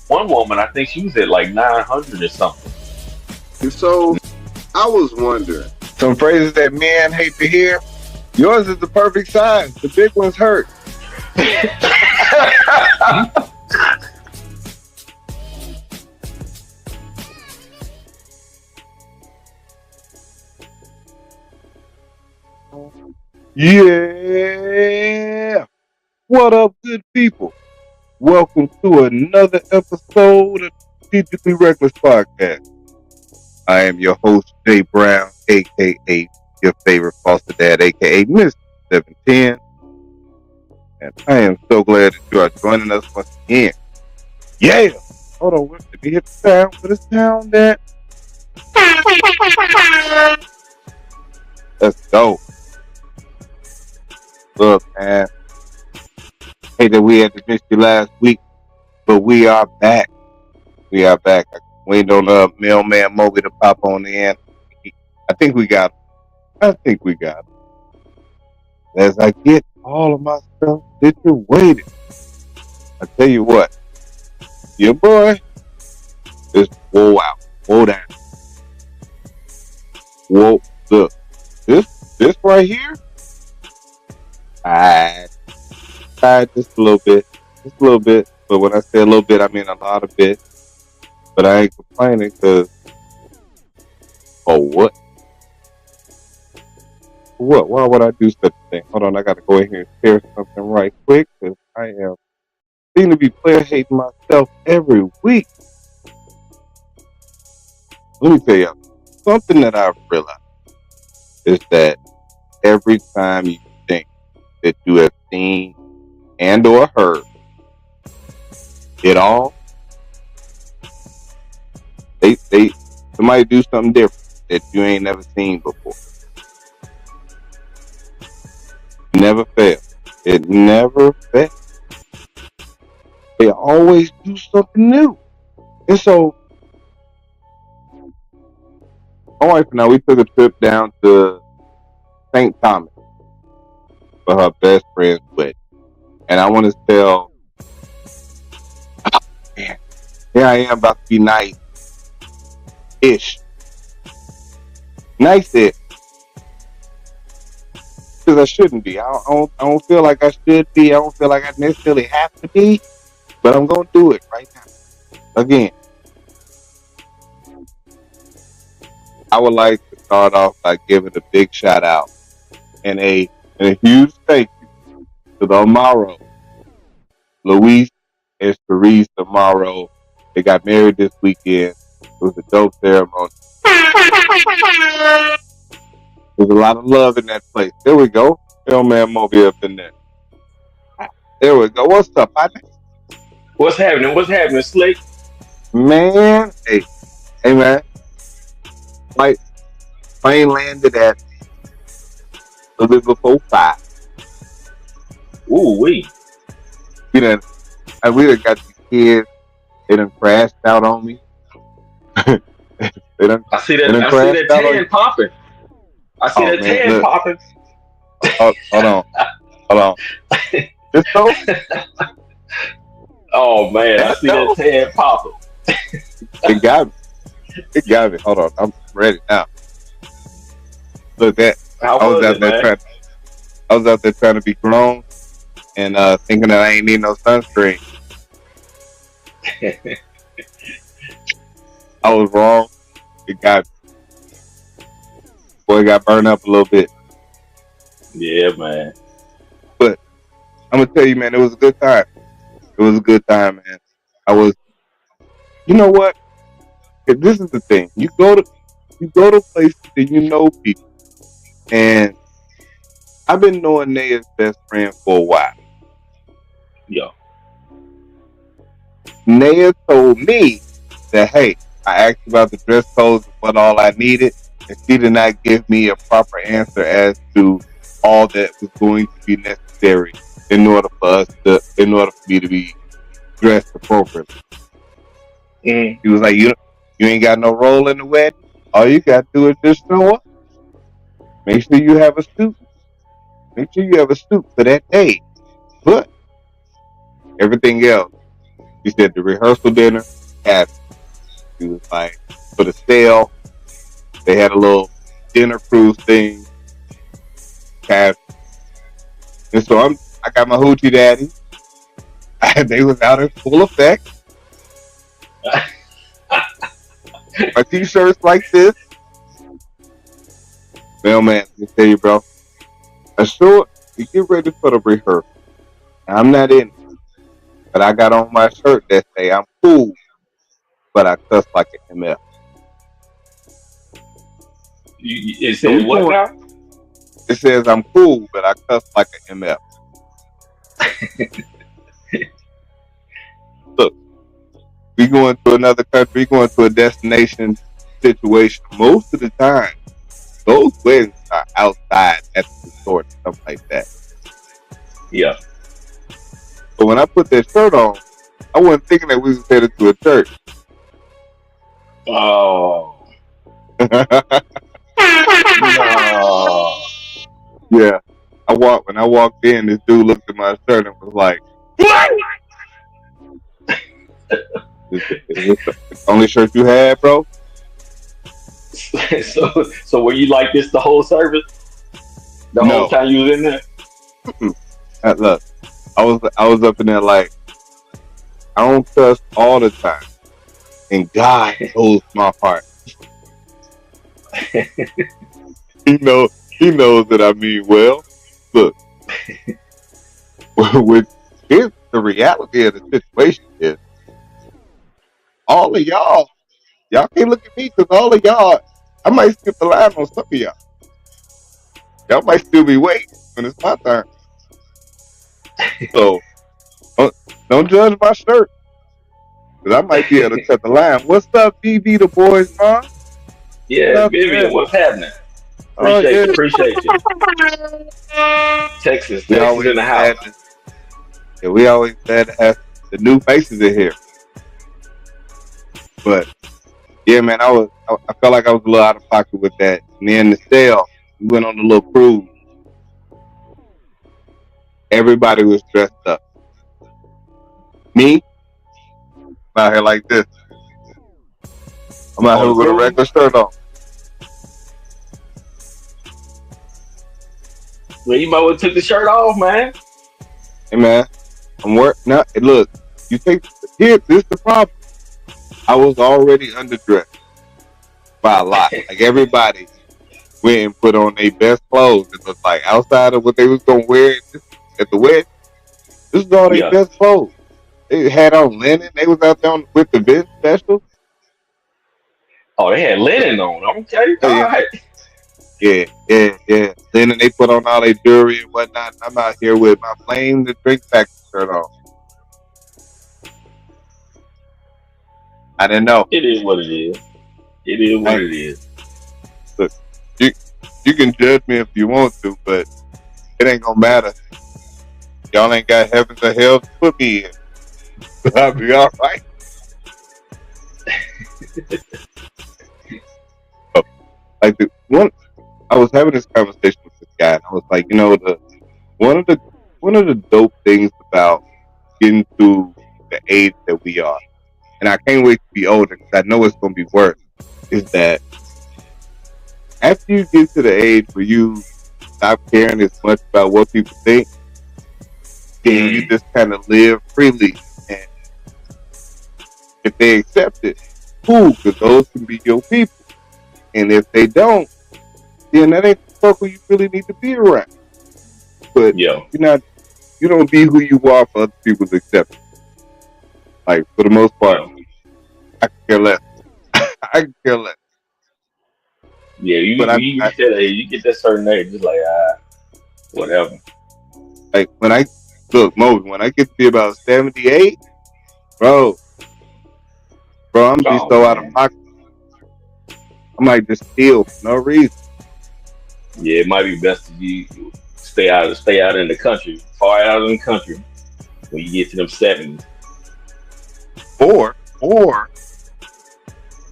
one woman, I think she was at like 900 or something. And so I was wondering. Some phrases that men hate to hear. Yours is the perfect sign. The big one's hurt. Yeah. What up, good people? Welcome to another episode of Strategically Reckless Podcast. I am your host, Jay Brown, a.k.a. your favorite foster dad, a.k.a. Mr. 710. And I am so glad that you are joining us once again. Yeah! Hold on, let me hit the sound. Put the sound at. Let's go. Look, man. Hey, that we had to miss you last week, but we are back. We are back. I waited on mailman Moby to pop on in. I think we got him. As I get all of my stuff situated, I tell you what, your boy is whoa out, whoa down, whoa. Look, this right here, I just a little bit. But when I say a little bit, I mean a lot of bit. But I ain't complaining because, what? What? Why would I do such a thing? Hold on, I got to go in here and share something right quick because I seem to be player hating myself every week. Let me tell you something that I've realized is that every time you think that you have seen and or heard it all, they somebody do something different that you ain't never seen before. Never fail. It never fails. They always do something new. And so my wife and I, we took a trip down to St. Thomas for her best friend's wedding. And I want to tell, man, here I am about to be nice-ish. Nice-ish. Because I shouldn't be. I don't feel like I should be. I don't feel like I necessarily have to be. But I'm going to do it right now. Again, I would like to start off by giving a big shout out and a huge thank you to the Amaro, Luis and Therese Amaro. They got married this weekend. It was a dope ceremony. There's a lot of love in that place. There we go. Mailman Moby up in there. There we go. What's up, partner? What's happening? What's happening, Slick? Man, hey man. Plane landed at a little before 5. Ooh wee. We done got the kids. They done crashed out on me. I see that tan popping. I see that tan popping. Hold on. Just so. Oh man, I see that tan popping. It got me. Hold on, I'm ready now. Look that. I was out there trying to be grown and thinking that I ain't need no sunscreen. I was wrong. It got me. Boy, it got burned up a little bit. Yeah, man. But I'm gonna tell you, man, it was a good time. Man. You know what? This is the thing. You go to places and you know people. And I've been knowing Naya's best friend for a while. Yeah. Naya told me that, hey, I asked about the dress codes and what all I needed, and she did not give me a proper answer as to all that was going to be necessary in order for me to be dressed appropriately. He was like, you ain't got no role in the wedding. All you got to do is just show up. Make sure you have a suit. For that day. But everything else, She said the rehearsal dinner had. She was like, for the sale, they had a little dinner cruise thing. And so I got my hoochie daddy. They was out in full effect. My t-shirts like this. Well, man, let me tell you, bro. You get ready for the rehearsal. I'm not in it, but I got on my shirt that say I'm cool, but I cuss like an MF. It says what now? It says I'm cool, but I cuss like an MF. Look, we going to another country, we going to a destination situation. Most of the time, those weddings are outside at the resort, stuff like that. Yeah. But when I put that shirt on, I wasn't thinking that we was headed to a church. Oh. No. Yeah. When I walked in, this dude looked at my shirt and was like, "What? Is this the only shirt you had, bro?" So were you like this the whole service? The whole time you was in there? Look, I was up in there like, I don't cuss all the time, and God knows my heart. He knows that I mean well. Look, here's the reality of the situation is, all of y'all can't look at me because all of y'all, I might skip the line on some of y'all. Y'all might still be waiting when it's my turn. So don't judge my shirt, because I might be able to cut the line. What's up, BB, the boys, mom? Yeah, Vivian, what's happening? Appreciate you. Texas in the house. We always glad to have the new faces in here. But yeah, man, I felt like I was a little out of pocket with that. And then the sale, we went on a little cruise. Everybody was dressed up. Me, I'm out here like this. I'm out here with a regular shirt on. Well, you might well took the shirt off, man. Hey, man, now. Look, this is the problem. I was already underdressed by a lot. Like, everybody went and put on their best clothes. It was like, outside of what they was gonna wear at the wedding, this is all their best clothes. They had on linen. They was out there with the event special. Oh, they had linen on. Okay, all right. Yeah. Linen. They put on all their jewelry and whatnot. I'm out here with my Flame the Drink Factory shirt on. I didn't know. It is what it is. It is what it is. Look, you can judge me if you want to, but it ain't gonna matter. Y'all ain't got heavens or hell to put me in. I'll be all right. Like I was having this conversation with this guy, and I was like, one of the dope things about getting to the age that we are, and I can't wait to be older because I know it's going to be worse, is that after you get to the age where you stop caring as much about what people think, then you just kind of live freely, and if they accept it, cool, because those can be your people. And if they don't, then that ain't the circle you really need to be around. But you don't be who you are for other people's acceptance. Like, for the most part, I can care less. I can care less. Yeah, you get that certain age, just like, whatever. Like, when I get to be about 78, bro, I'm just so out of pocket. I might just steal for no reason. Yeah, it might be best if you stay out in the country, far out in the country, when you get to them 70s. Or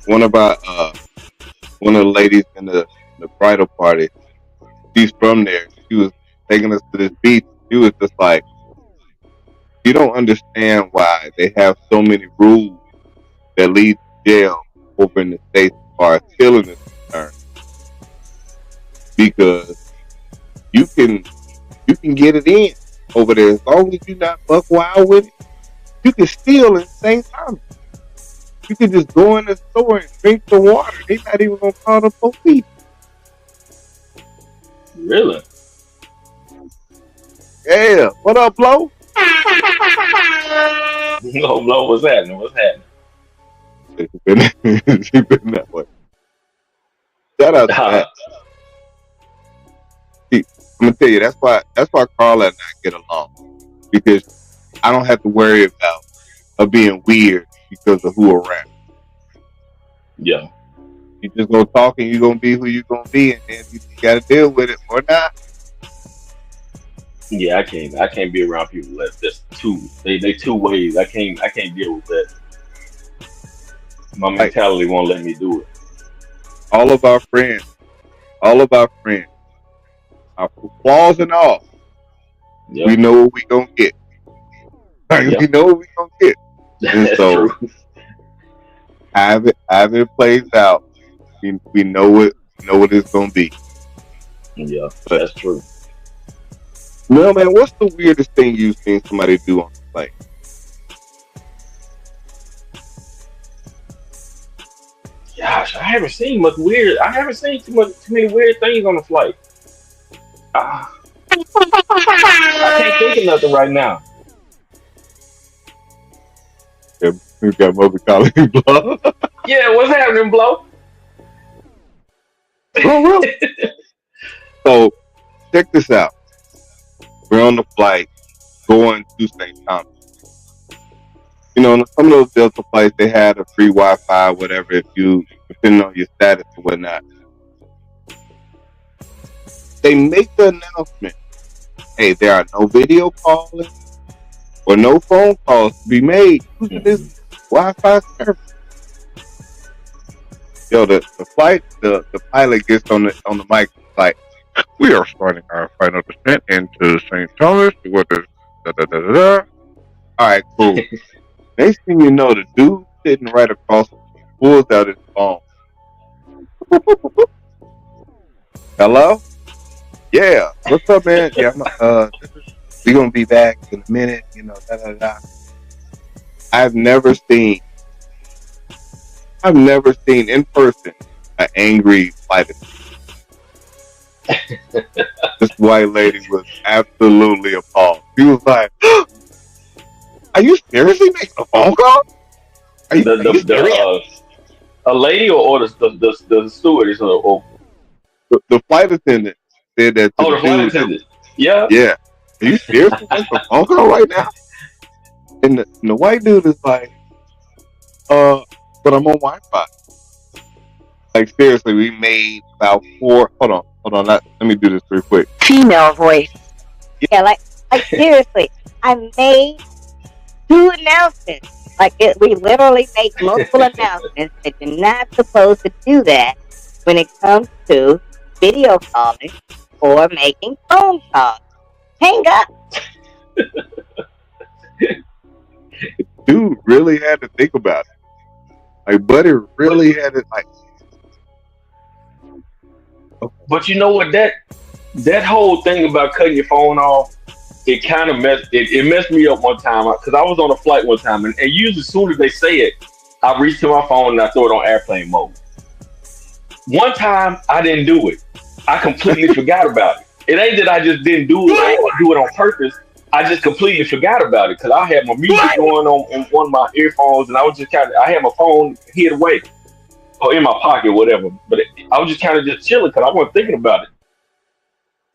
one of the ladies in the bridal party, she's from there. She was taking us to this beach. She was just like, You don't understand why they have so many rules that lead to jail over in the States as far as killing is concerned. Because you can get it in over there as long as you're not buck wild with it. You can steal in St. Thomas. You can just go in the store and drink the water. They're not even gonna call the police. Really? Yeah. What up, Blow? No, no, what's happening? What's happening? She been that way. Shout out to that. See, I'm gonna tell you that's why Carla and I get along, because I don't have to worry about her being weird because of who around. Yeah. You just gonna talk and you gonna be who you gonna be, and then you gotta deal with it or not. Yeah, I can't be around people that's they two ways. I can't deal with that. My mentality won't let me do it. All of our friends, our flaws and all, Yep. we know what we gonna get. Yep. We know what we gonna get. And That's so, true. Have it plays out. We know what it's gonna be. Yeah, that's true. No, man, what's the weirdest thing you've seen somebody do on the plane? Gosh, I haven't seen much weird. I haven't seen too many weird things on the flight. I can't think of nothing right now. We got Moby calling you Blow. Yeah, what's happening, Blow? Oh, really? So, check this out. We're on the flight going to St. Thomas. You know, some of those Delta flights, they had a free Wi-Fi, whatever, depending on your status or whatnot. They make the announcement, hey, there are no video calling or no phone calls to be made using this Wi-Fi service. Yo, the pilot gets on the mic like, we are starting our final descent into St. Thomas. What is da-da-da-da-da. All right, cool. Next thing you know, the dude sitting right across pulls out his phone. Hello? Yeah. What's up, man? Yeah, we're gonna be back in a minute, you know, da-da-da. I've never seen in person an angry flight attendant. This white lady was absolutely appalled. She was like, are you seriously making a phone call? Are you serious? A lady or the stewardess or the flight attendant said that to the flight attendant. Yeah. Yeah. Are you seriously making a phone call right now? And the white dude is like, but I'm on Wi-Fi. Like, seriously, we made about 4. Hold on. Let me do this real quick. Female voice. Yeah, like seriously, I made 2 announcements. We literally make multiple announcements that you're not supposed to do that when it comes to video calling or making phone calls. Hang up. Dude really had to think about it. Like, buddy really had to, like. But you know what? That whole thing about cutting your phone off, it kind of messed me up one time, because I was on a flight one time, and usually as soon as they say it, I reach to my phone and I throw it on airplane mode. One time I didn't do it. I completely forgot about it. It ain't that I just didn't do it or do it on purpose. I just completely forgot about it because I had my music going on in one of my earphones, and I was just I had my phone hid away or in my pocket, whatever. But I was just kind of just chilling because I wasn't thinking about it.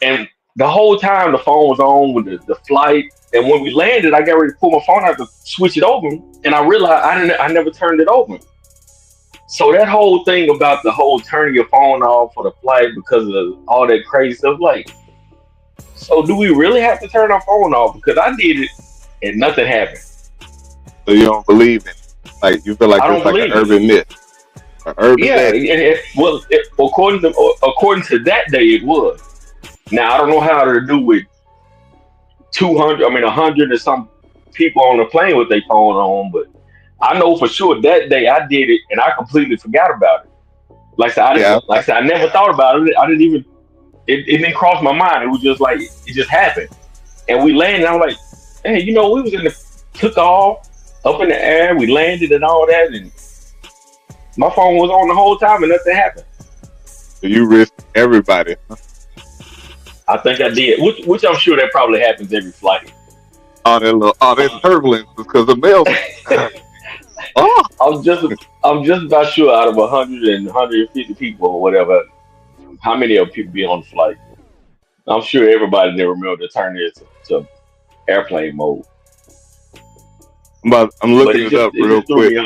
And the whole time the phone was on with the flight, and when we landed, I got ready to pull my phone out to switch it over, and I realized I never turned it over. So that whole thing about the whole turning your phone off for the flight because of all that crazy stuff, like, so do we really have to turn our phone off? Because I did it and nothing happened. So you don't believe in it? Like, you feel like it's like an urban myth? An urban myth? According to that day, it was. Now I don't know how to do with 100 and some people on the plane with their phone on, but I know for sure that day I did it and I completely forgot about it. Yeah. Like I said, I never thought about it. I didn't even it didn't cross my mind. It was just like it just happened. And we landed. I'm like, hey, we was in the took off up in the air. We landed and all that, and my phone was on the whole time, and nothing happened. So you risked everybody. I think I did, which I'm sure that probably happens every flight. That turbulence because of mail. Oh, I'm just about sure out of 100 and 150 people or whatever, how many of people be on the flight. I'm sure everybody there remember to turn it to airplane mode. I'm looking it up real quick.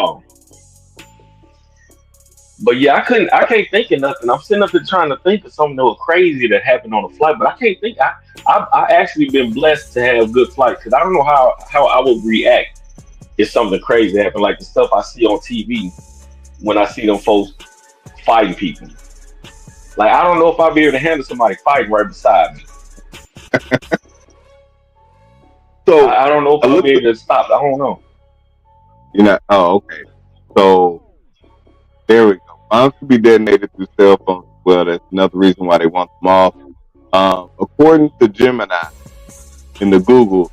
But yeah, I can't think of nothing. I'm sitting up here trying to think of something that was crazy that happened on the flight, but I can't think. I actually been blessed to have good flights because I don't know how I would react if something crazy happened, like the stuff I see on TV when I see them folks fighting people. Like I don't know if I'll be able to handle somebody fighting right beside me. So I don't know if I'll be able to stop. I don't know. Oh, okay. So there we go. Bombs can be detonated through cell phones as well. That's another reason why they want them off. According to Gemini in the Google,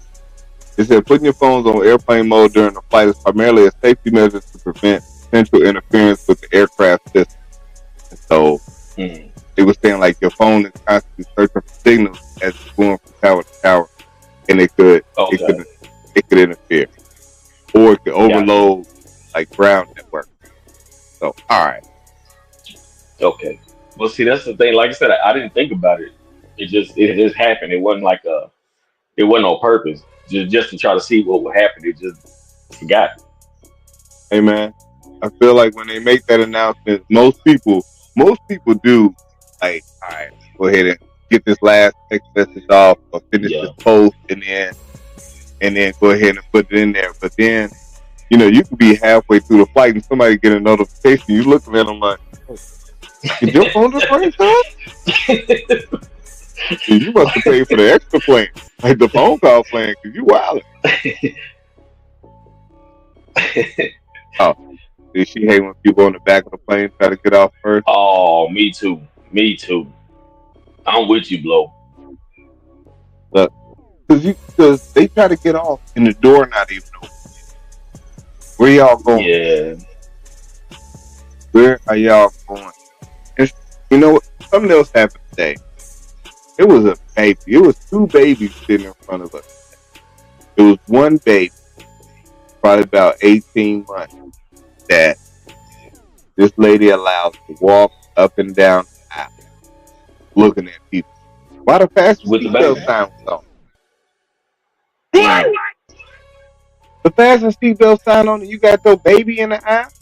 it said putting your phones on airplane mode during a flight is primarily a safety measure to prevent potential interference with the aircraft system. And so they were saying like your phone is constantly searching for signals as it's going from tower to tower, and it could interfere, or it could overload like ground network. So all right. Okay. Well, see, that's the thing. Like I said, I didn't think about it. It just happened. It wasn't it wasn't on purpose. Just to try to see what would happen. It just forgot. Hey man, I feel like when they make that announcement, most people do like, all right, go ahead and get this last text message off or finish this post and then go ahead and put it in there. But then, you could be halfway through the flight and somebody get a notification. You looking at them like, did your phone just ring, son? You must have paid for the extra plan, like the phone call plan, because you wildin'. Oh, did she hate when people on the back of the plane try to get off first? Oh, me too. I'm with you, Blow. Look, because they try to get off and the door not even open. Where y'all going? Yeah. Where are y'all going? And you know what? Something else happened today. It was a baby. It was two babies sitting in front of us. It was one baby, probably about 18 months, that this lady allowed to walk up and down the aisle, looking at people. Why the fast seatbelt sign was on? What? The fasten seatbelt sign on it, you got your baby in the aisle?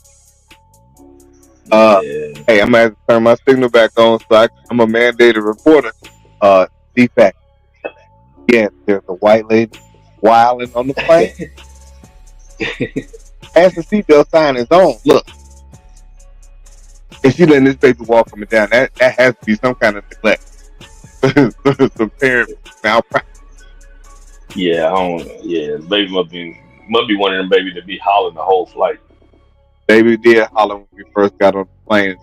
Hey, I'm gonna have to turn my signal back on, so I'm a mandated reporter. DFAC. Yeah, there's a white lady wilding on the plane. Fasten seatbelt sign is on. Look, and she letting this baby walk up and down. That has to be some kind of neglect. Some parent malpractice. Yeah, the baby must be one of them babies that be hollering the whole flight. Baby did holler when we first got on the plane.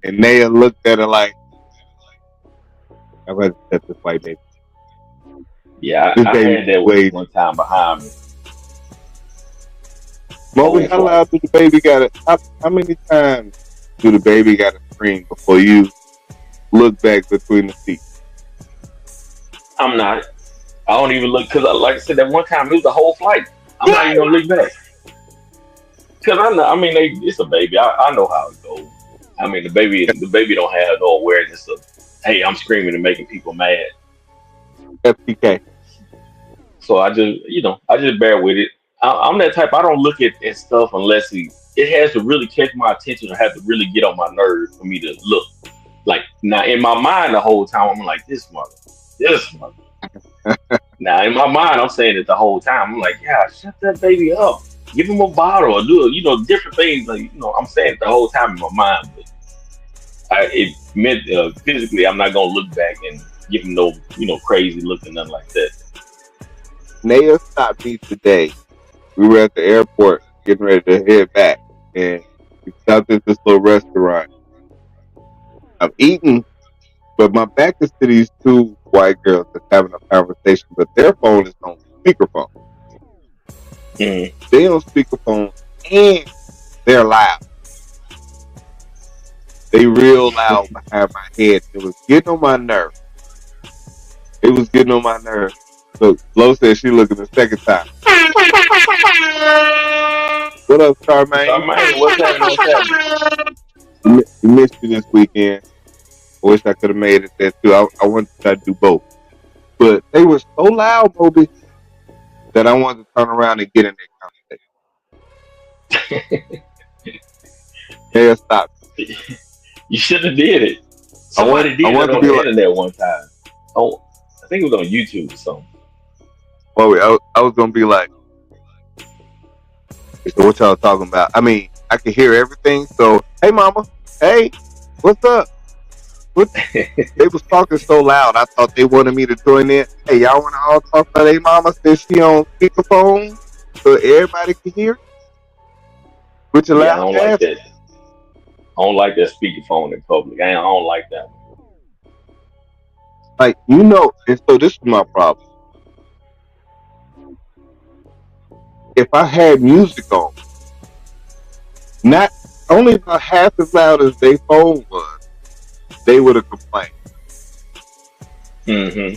And Naya looked at her like, I'm going to set this white baby. Yeah, I had that one time behind me. Mommy, how loud do the baby got it? How many times do the baby got to scream before you look back between the seats? I'm not. I don't even look, because like I said, that one time it was the whole flight. I'm not even going to look back. Because it's a baby. I know how it goes. I mean, the baby don't have no awareness of, hey, I'm screaming and making people mad. FTK. So I just bear with it. I'm that type. I don't look at stuff unless it has to really catch my attention or have to really get on my nerves for me to look. Like, now in my mind the whole time I'm like, this mother. Now in my mind I'm saying it the whole time. I'm like, yeah, shut that baby up. Give him a bottle or do different things. Like, I'm saying it the whole time in my mind, but it meant physically I'm not gonna look back and give him no crazy look or nothing like that. Naya stopped me today we were at the airport getting ready to head back, and we stopped at this little restaurant. I'm eating, but my back is to these two white girls that's having a conversation, but their phone is on speakerphone. Mm. They on speakerphone and they're loud. They real loud behind my head. It was getting on my nerve. It was getting on my nerve. Look, Flo said she looking the second time. What up, Charmaine? Charmaine, what's happening? What's happening? You missed you this weekend. I wish I could have made it there too. I wanted to try to do both. But they were so loud, Moby, that I wanted to turn around and get in their conversation. They'll stop. You should have did it. Somebody did it on the internet one time. Oh, I think it was on YouTube or something. Well, I was gonna be like, so what y'all talking about? I mean, I could hear everything. So, hey, mama, hey, what's up? They was talking so loud. I thought they wanted me to join in. Hey, y'all want to all talk about hey, mama? Since she on speakerphone, so everybody can hear. Which I don't like that. I don't like that speakerphone in public. I don't like that one. Like, you know, and so this is my problem. If I had music on, not only about half as loud as their phone was, they would have complained. Mm-hmm.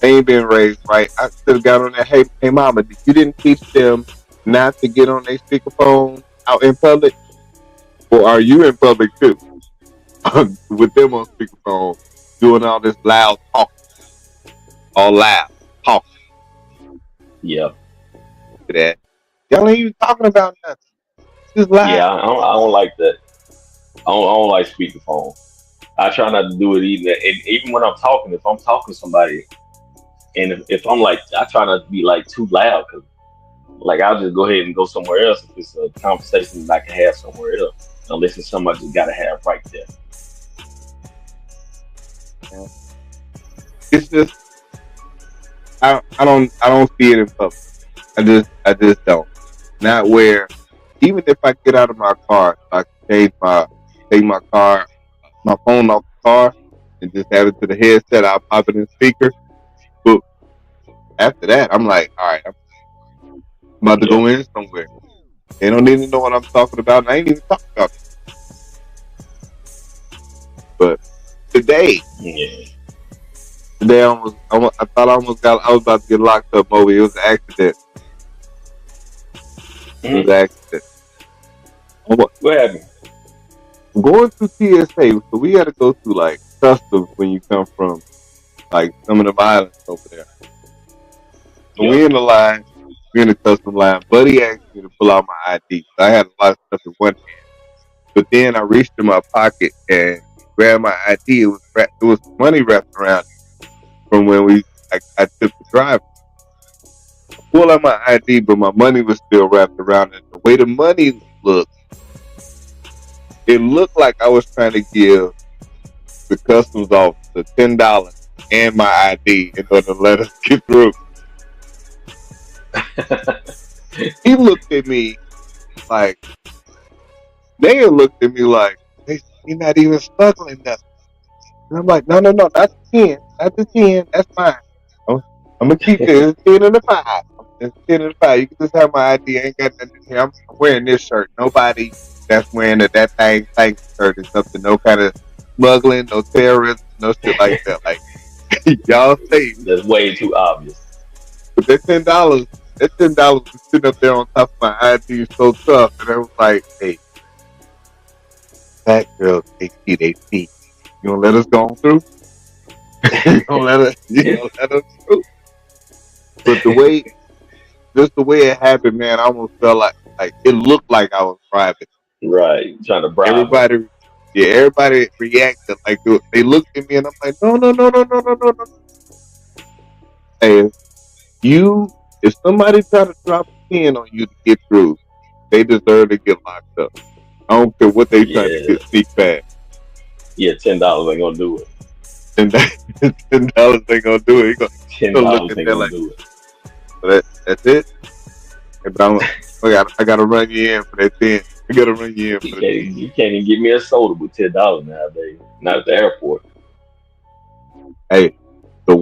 They ain't been raised right. I should have got on that. Hey, mama, you didn't teach them not to get on their speakerphone out in public? Or are you in public too? With them on speakerphone, doing all this loud talking. All loud talking. Yeah. That. Y'all ain't even talking about nothing. Just loud. Yeah, I don't like that. I don't like speakerphone. I try not to do it even when I'm talking. If I'm talking to somebody, and if I'm like, I try not to be like too loud, because like I'll just go ahead and go somewhere else if it's a conversation that I can have somewhere else. Unless it's something I just gotta have right there. It's just I don't see it in public. I just don't. Not where even if I get out of my car, I can take my phone off the car and just have it to the headset. I'll pop it in the speaker. But after that, I'm like, all right, I'm about to go in somewhere. They don't even know what I'm talking about, and I ain't even talking about it. But today I thought I was about to get locked up, Moby. It was an accident. It was an accident. What happened? Going through TSA, so we had to go through like customs when you come from like some of the islands over there. So we in the line, we in the custom line. Buddy asked me to pull out my ID. So I had a lot of stuff in one hand, but then I reached in my pocket and grabbed my ID. It was money wrapped around it from when I took the driver. I pulled out my ID, but my money was still wrapped around it. The way the money looked, it looked like I was trying to give the customs officer $10 and my ID in order to let us get through. He looked at me like, they looked at me like, hey, you're not even smuggling nothing. And I'm like, no, that's 10. That's the 10. That's fine. I'm going to keep this. It's 10 and a 5. It's 10 and a 5. You can just have my ID. I ain't got nothing here. I'm wearing this shirt. Nobody that's wearing that thing shirt is up to no kind of smuggling, no terrorism, no shit like that. Like, y'all say that's way too obvious. But that $10 was sitting up there on top of my ID so tough, and I was like, hey, that girl AT. You gonna let us go on through? You gonna let us through? But the way it happened, man, I almost felt like it looked like I was private. Right, trying to bribe everybody reacted like they looked at me, and I'm like, no. Hey, if somebody try to drop a pin on you to get through, they deserve to get locked up. I don't care what they trying to get sneak past. Yeah, $10 ain't gonna do it. $10 ain't gonna do it. $10 ain't gonna do it. So that's it. But I gotta run you in for that 10. I gotta run you in for the 10. You can't even get me a soda with $10 nowadays. Not at the airport. Hey, I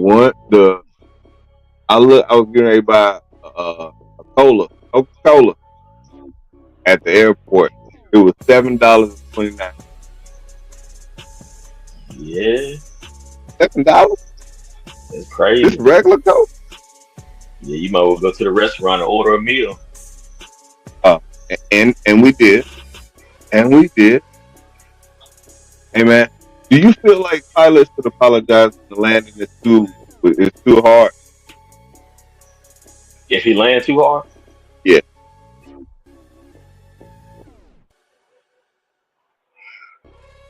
was getting ready to buy a Coca-Cola at the airport. It was $7.29. Yeah, $7? that's This crazy. regular Coke? Yeah, you might well go to the restaurant and order a meal. And we did. And we did. Hey man, do you feel like pilots should apologize when the landing is too hard? If he land too hard, Yeah.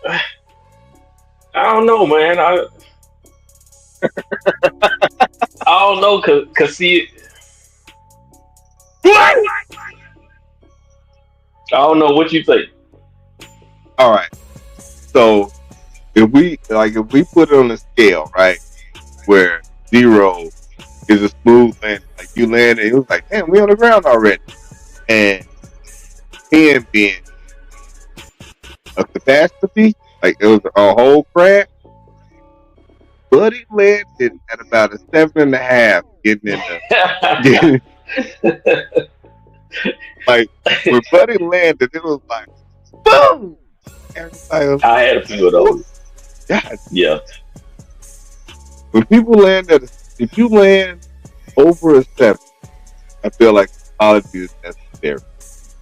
I don't know, man. I don't know, cause see, I don't know what you think. All right. So if we put it on a scale, right, where 0 is a smooth landing, like you landed, it was like, damn, we on the ground already, and 10 being a catastrophe, like it was a whole crash. Buddy landed at about a 7.5, getting in the like when Buddy landed, it was like boom. Everybody was I had a few of those. God. Yeah. When people land if you land over a 7, I feel like apology is necessary.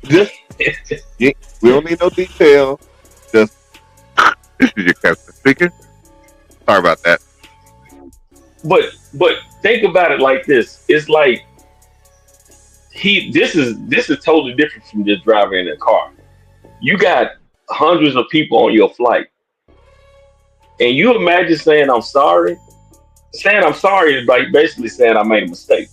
Just we don't need no detail. Just this is your captain speaking. Sorry about that. But think about it like this. It's like this is totally different from just driving in a car. You got hundreds of people on your flight. And you imagine saying I'm sorry? Saying I'm sorry is like basically saying I made a mistake.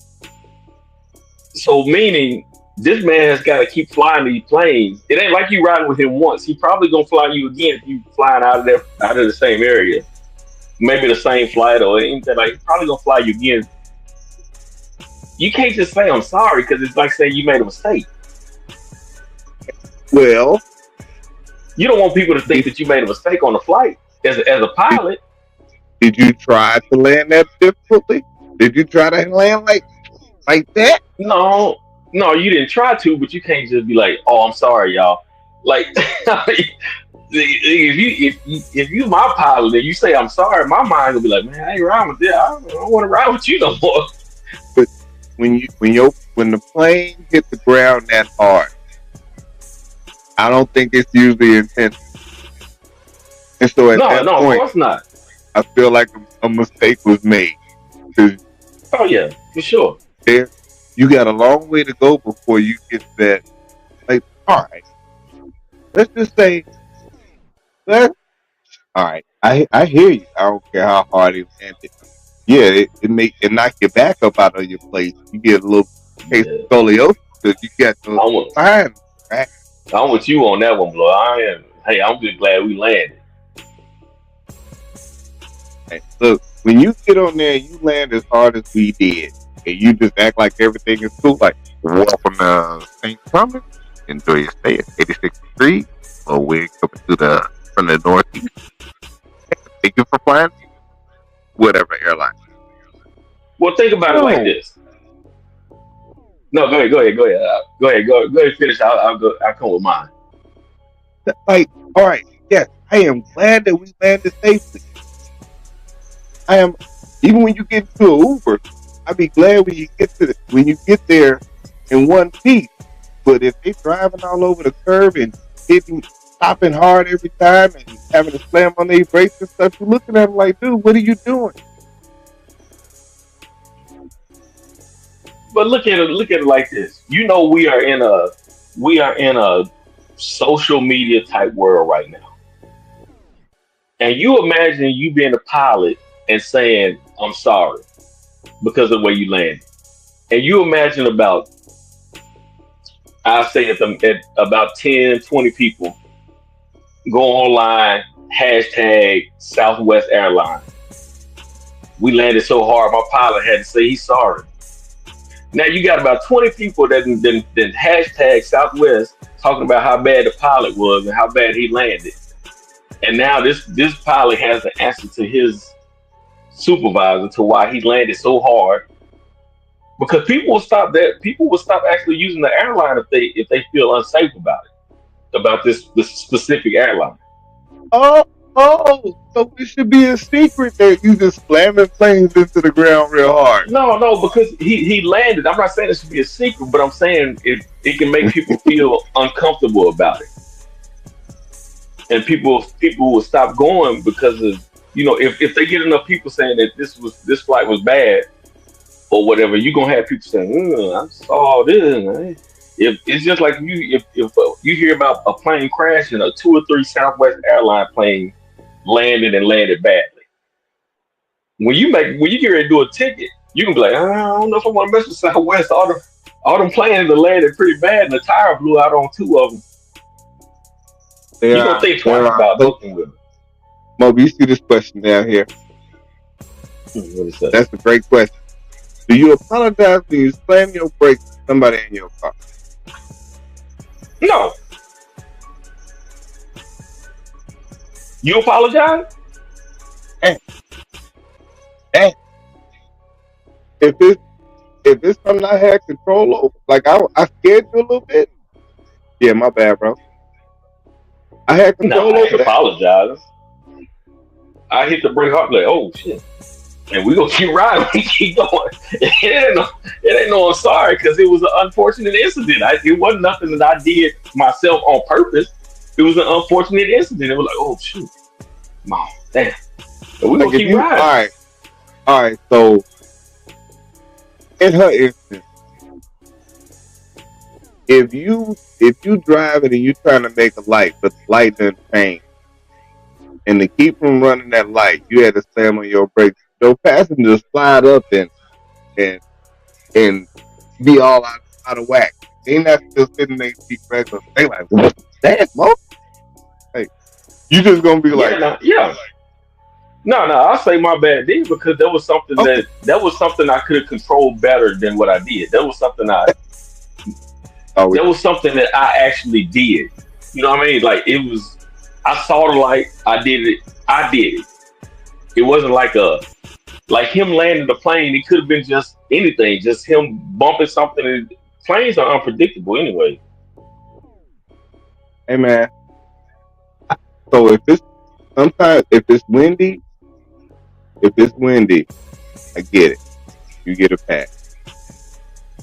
So meaning this man has got to keep flying these planes. It ain't like you riding with him once. He probably gonna fly you again if you flying out of the same area. Maybe the same flight or anything. Like, he's probably gonna fly you again. You can't just say I'm sorry because it's like saying you made a mistake. Well, You don't want people to think that you made a mistake on the flight as a pilot. did you try to land that difficultly? Did you try to land like that? No, you didn't try to, but you can't just be like, "Oh, I'm sorry, y'all." Like, if you my pilot and you say I'm sorry, my mind will be like, "Man, I ain't riding with this. I don't want to ride with you no more." But when the plane hit the ground that hard, I don't think it's usually intentional. And so at that Of point, course not. I feel like a mistake was made. Because Oh yeah, for sure. there, you got a long way to go before you get that. Like, all right, let's just say, all right, I hear you. I don't care how hard it landed. Yeah, it knock your back up out of your place. You get a little case of scoliosis because you got those spine, right? I'm with you on that one, bro. I am. Hey, I'm just glad we landed. Hey, look, when you get on there, you land as hard as we did, and you just act like everything is cool. Like, welcome to St. Thomas. Enjoy your stay at 86th Street. Well, we're coming from the Northeast. Thank you for flying. Whatever airline. Well, think about it like this. No, go ahead. Go ahead. Finish. I'll come with mine. Like, all right, yes, I am glad that we landed safely. I am, even when you get to an Uber, I'd be glad when you get there in one piece. But if they're driving all over the curb and stopping hard every time and having to slam on their brakes and stuff, you're looking at them like, dude, what are you doing? But look at it like this. You know, we are in a social media type world right now. And you imagine you being a pilot and saying, I'm sorry because of the way you landed. And you imagine about, I'll say at about 10, 20 people go online, hashtag Southwest Airlines. We landed so hard, my pilot had to say he's sorry. Now you got about 20 people that then hashtag Southwest talking about how bad the pilot was and how bad he landed. And now this pilot has the answer to his supervisor to why he landed so hard. Because people will stop that. People will stop actually using the airline if they feel unsafe about this specific airline. So it should be a secret that you just slamming planes into the ground real hard. No, because he landed. I'm not saying it should be a secret, but I'm saying it can make people feel uncomfortable about it, and people will stop going because of if they get enough people saying that this flight was bad or whatever, you're gonna have people saying, I saw this. Man. If it's just like if you hear about a plane crash and a 2 or 3 Southwest airline plane landed badly. When you get ready to do a ticket, you can be like, I don't know if I want to mess with Southwest. All them planes that landed pretty bad, and the tire blew out on 2 of them. You're gonna think twice about booking with them. Moby, you see this question down here? What is that? That's a great question. Do you apologize when you slam your brakes to somebody in your car? No. You apologize? Hey. If it's something I had control over, like I scared you a little bit. Yeah, my bad, bro. I had control over that. Apologize. I hit the brake hard, like, oh shit. And we gonna keep riding, we keep going. It ain't no I'm sorry, because it was an unfortunate incident. It wasn't nothing that I did myself on purpose. It was an unfortunate incident. It was like, oh shoot, mom, damn. And we gonna keep riding. All right. So in her instance, if you driving and you trying to make a light, but the light doesn't change, and to keep from running that light, you had to slam on your brakes. Your passengers slide up and be all out of whack. They not still sitting there seat regular. They like, what's that, Mo? Hey, you just gonna be like, yeah. No, I'll say my bad then, because there was something that was something I could have controlled better than what I did. That was something that I actually did. You know what I mean? Like I saw the light, I did it. It wasn't like him landing the plane. It could have been just anything, just him bumping something. And planes are unpredictable anyway. Hey man, so if it's windy, I get it. You get a pass.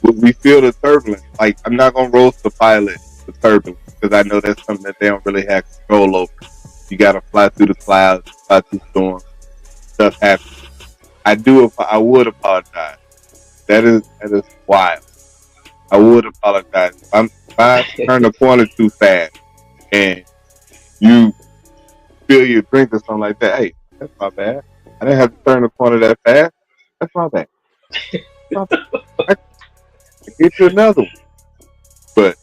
We feel the turbulence. Like, I'm not gonna roast the pilot the turbulence, because I know that's something that they don't really have control over. You gotta fly through the clouds, fly through storms. Stuff happens. I would apologize. That is wild. I would apologize. If I turn the corner too fast and you spill your drink or something like that, hey, that's my bad. I didn't have to turn the corner that fast. That's my bad. I get you another one. But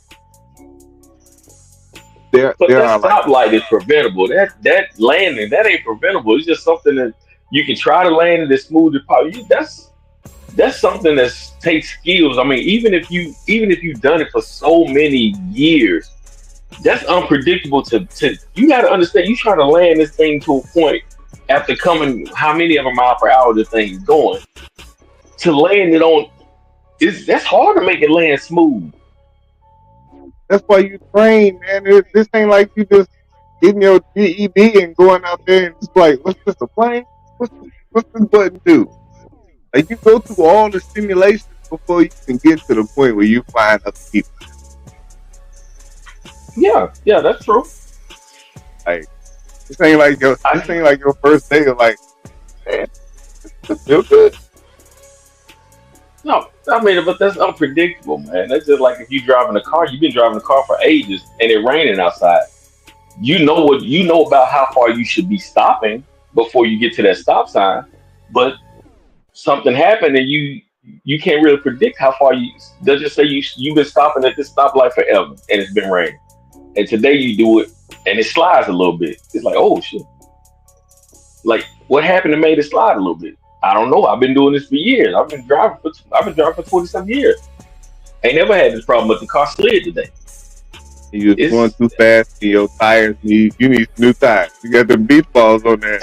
there that stoplight is preventable. That landing, that ain't preventable. It's just something that you can try to land it as smooth as possible. That's something that takes skills. I mean, even if you've done it for so many years, that's unpredictable. You got to understand. You try to land this thing to a point after coming how many of a mile per hour the thing is going to land it on. That's hard to make it land smooth. That's why you train, man. This ain't like you just getting your GED and going out there and just like, what's this, a plane? What's this button do? Like, you go through all the simulations before you can get to the point where you find other people. Yeah, that's true. Like, this ain't like your first day of like, man, this feel good. No, I mean, but that's unpredictable, man. That's just like if you driving a car, you've been driving a car for ages and it's raining outside. You know about how far you should be stopping before you get to that stop sign, but something happened and you can't really predict how far they'll just say you've been stopping at this stoplight forever and it's been raining. And today you do it and it slides a little bit. It's like, oh shit. Like, what happened that made it slide a little bit? I don't know. I've been doing this for years. I've been driving for 27 years. Ain't never had this problem, but the car slid today. You was going too fast, and your tires you need new tires. You got them beach balls on there.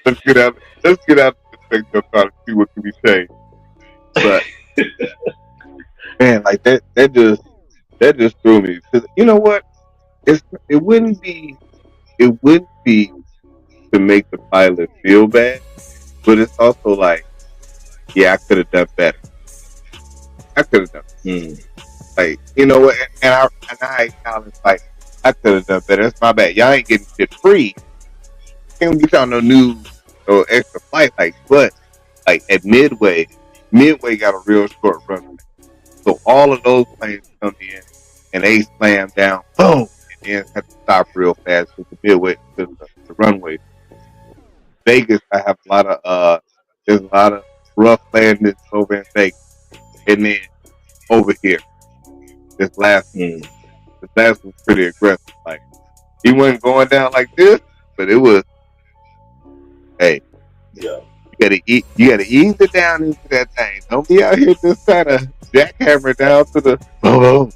Let's get out and check your car and see what can be changed. But man, like that just threw me. Because you know what? It wouldn't be to make the pilot feel bad, but it's also like, yeah, I could have done better. I could have done better. Like, you know what? And I acknowledge, like, I could have done better. That's my bad. Y'all ain't getting shit free. Can't get y'all no new or extra flight. Like, but like at Midway got a real short runway. So all of those planes come in and they slam down, boom, and then have to stop real fast with the Midway, the runway. Vegas, I have there's a lot of rough landings over in Vegas, and then over here, this last was pretty aggressive. Like, he wasn't going down like this, but it was, hey, yeah, you gotta ease it down into that thing. Don't be out here just trying to jackhammer down to the boom.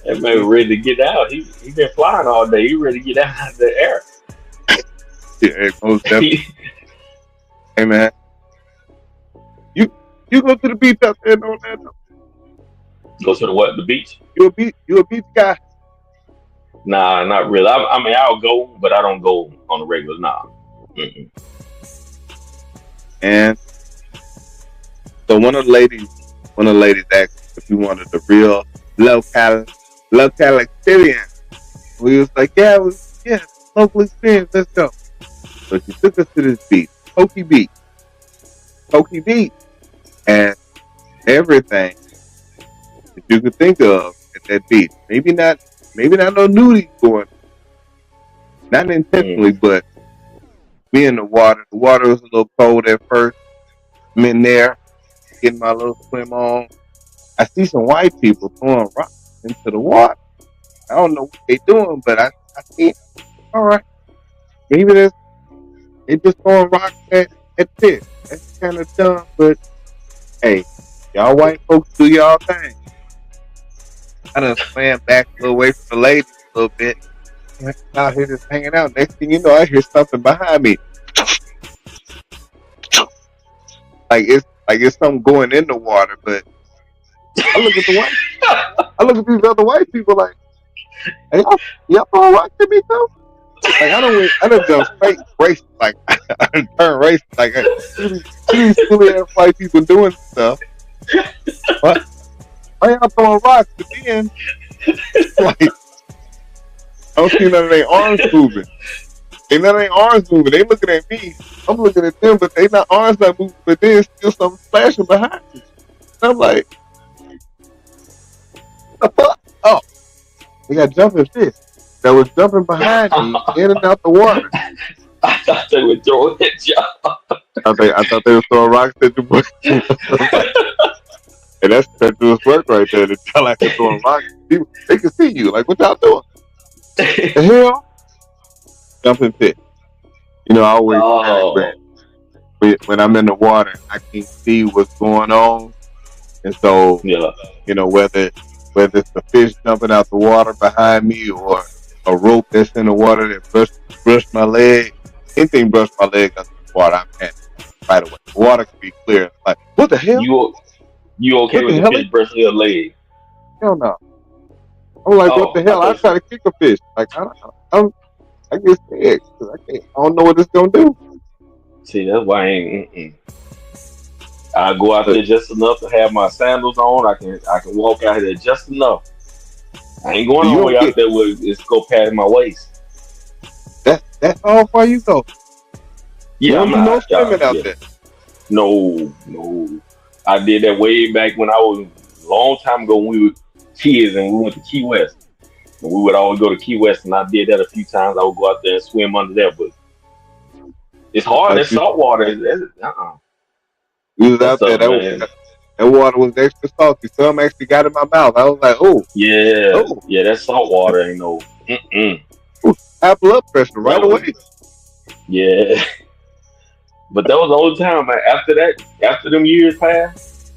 That man ready to get out. He been flying all day. He ready to get out of the air. Yeah, most definitely. Hey man, you go to the beach out there in Orlando? Go to the what? The beach? You a beach guy? Nah, not really. I mean, I'll go, but I don't go on the regular. Nah. Mm-mm. And so one of the ladies asked if we wanted the real local experience. We was like, yeah, local experience. Let's go. So she took us to this beach, Pokey Beach, and everything that you could think of at that beach. Maybe not no nudity going, not intentionally, but me in the water. The water was a little cold at first. I'm in there, getting my little swim on. I see some white people throwing rocks into the water. I don't know what they doing, but I see it. All right, maybe they just throwing rocks at fish. That's kind of dumb, but hey, y'all white folks do y'all thing. I done swam back a little way from the ladies a little bit. Out here just hanging out. Next thing you know, I hear something behind me. Like it's something going in the water, but I look at these other white people like, hey, y'all throwing rocks at me too? Like I don't jump straight race, like I done turn race, like these silly ass white people doing stuff. What? Why y'all throwing rocks? But then, like, I don't see none of their arms moving. Ain't none of their arms moving. They looking at me. I'm looking at them, but they not arms not moving. But then still something splashing behind me. And I'm like, what the fuck? Oh, they got jumping fish that was jumping behind me in and out the water. I thought they were throwing at y'all. I thought they were throwing rocks at the and that's treacherous work right there. To tell like they're throwing rocks, people, they can see you. Like, what y'all doing? The hell? Jumping fish. You know, I always when I'm in the water, I can't see what's going on, and so you know whether it's the fish jumping out the water behind me or a rope that's in the water that brushed my leg. Anything brushed my leg under the water, I'm at right away. The water can be clear. Like, what the hell? You okay with the fish brushing your leg? Hell no. I'm like, what the hell? I try to kick a fish. Like, I get scared because I don't know what it's gonna do. See, that's why I ain't. I go out there just enough to have my sandals on. I can walk out there just enough. I ain't going all the way out there where it's go past my waist. That's all far you go. Yeah, I'm no swimming out there. No. I did that way back when I was a long time ago when we were kids and we went to Key West. And we would always go to Key West, and I did that a few times. I would go out there and swim under there, but it's hard. That salt water. We was out there. That water was extra salty. Some actually got in my mouth. I was like, oh. Yeah. Oh. Yeah, that salt water ain't no. High blood pressure That right was, away. yeah. But that was the only time, man. After that, after them years passed,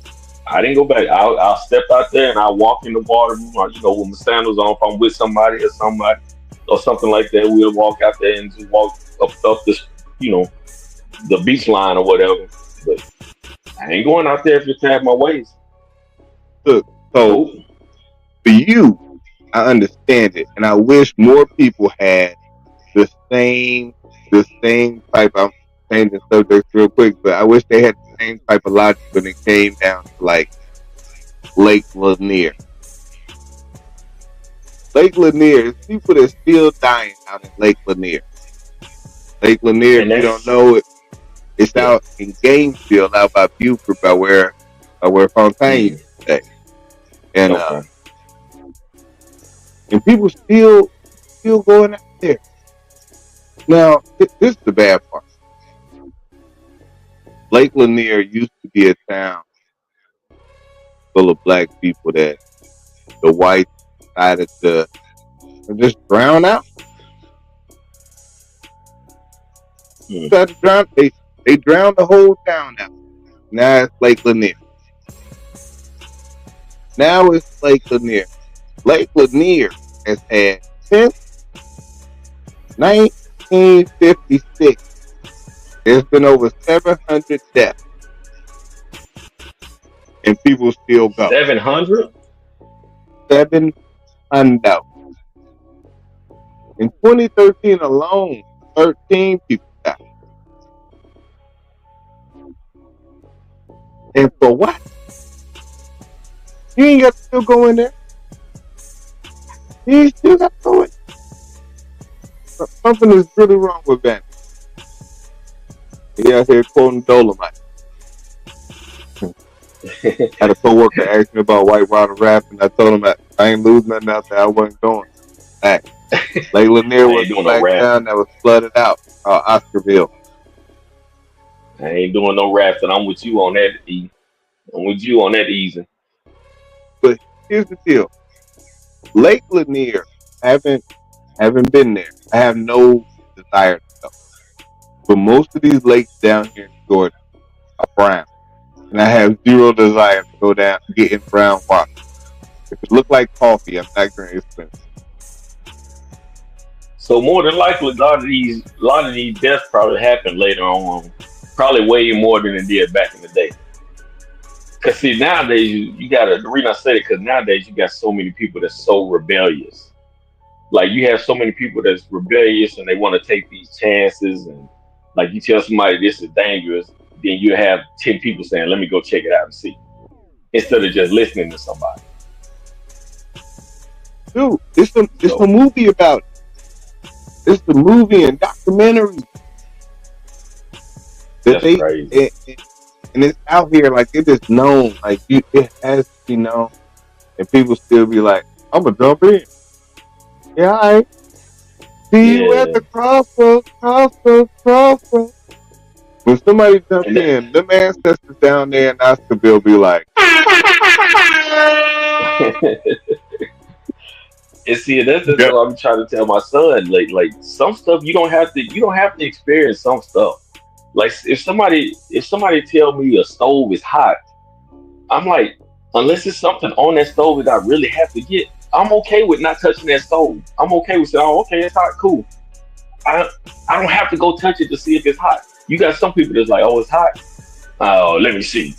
I didn't go back. I'll step out there and I'll walk in the water, with my sandals on. If I'm with somebody or something like that, we'll walk out there and just walk up this, you know, the beach line or whatever. But I ain't going out there if you tag my waist. Look, so Nope. for you, I understand it, and I wish more people had the same the same type. I'm changing subjects real quick, but I wish they had the same type of logic when it came down to like Lake Lanier. Lake Lanier, there's people that's still dying out in Lake Lanier. Lake Lanier, if And you don't that's know it, it's yeah. out in Gainesville, out by Buford, by where Fontaine used Mm, to stay, and okay. and people still going out there. Now, this is the bad part. Lake Lanier used to be a town full of black people that the whites decided to just drown out. Mm. Decided to drown. They drowned the whole town out. Now it's Lake Lanier. Now it's Lake Lanier. Lake Lanier has had since 1956. There's been over 700 deaths, and people still go. 700. 700. In 2013 alone, 13 people died. And for what? You ain't got to still go in there. You ain't still got to go in. Something is really wrong with Ben. He out here quoting Dolomite. Had a coworker ask me about Whitewater rap, and I told him that I ain't losing nothing out there. I wasn't going. Fact. Lake Lanier I was ain't a doing no black rap. town that was flooded out. Oscarville. I ain't doing no raps, and I'm with you on that. I'm with you on that easy. But here's the deal. Lake Lanier, haven't been there. I have no desire to go. But most of these lakes down here in Georgia are brown. And I have zero desire to go down get in brown water. If it look like coffee, I'm not going to swim. So more than likely, a lot of these deaths probably happened later on. Probably way more than it did back in the day. Cause see, nowadays you gotta. The reason I said it, cause nowadays you got so many people that's so rebellious. Like you have so many people that's rebellious and they want to take these chances, and like you tell somebody this is dangerous, then you have 10 people saying, "Let me go check it out and see," instead of just listening to somebody. Dude, it's a So movie about it. It's the movie and documentary that that's they crazy. and it's out here like it is known. Like it has to be known, and people still be like, "I'm gonna jump in." Yeah, all right. See you at Yeah, the crossroads, crossroads, crossroads. When somebody jump and that, in, them ancestors down there in Oscarville be like, and see, that's "Yep, what I'm trying to tell my son. Like some stuff you don't have to experience some stuff. Like if somebody tell me a stove is hot, I'm like, unless it's something on that stove that I really have to get, I'm okay with not touching that stove. I'm okay with saying, oh, okay, it's hot, cool. I I don't have to go touch it to see if it's hot. You got some people that's like, oh, it's hot. Oh, let me see.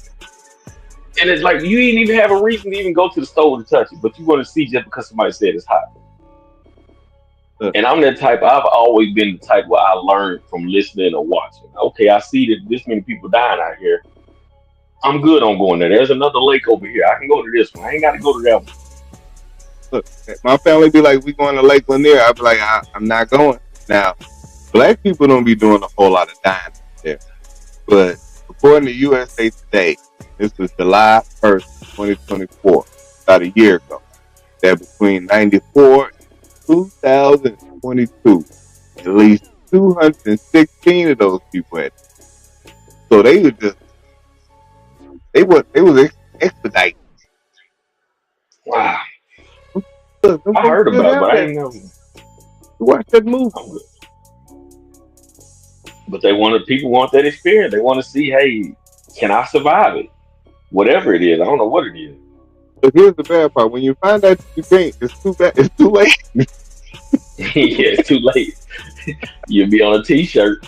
And it's like you didn't even have a reason to even go to the stove to touch it, but you want to see just because somebody said it's hot. uh, And I'm that type. I've always been the type where I learn from listening or watching. Okay, I see that this many people dying out here. I'm good on going there. There's another lake over here. I can go to this one. I ain't got to go to that one. look." My family be like, "We going to Lake Lanier." I be like, "I'm not going." Now, black people don't be doing a whole lot of dying there, but according to USA Today, this was July 1st, 2024, about a year ago, that between 94 and 2022, at least 216 of those people had. So they was expediting. Wow. Look, them I folks heard still about it, down but I there. ain't know. Watch that movie. But people want that experience. They want to see, hey, can I survive it? Whatever it is, I don't know what it is. But here's the bad part: when you find out you can't, it's too bad. It's too late. Yeah, it's too late. You'll be on a T-shirt.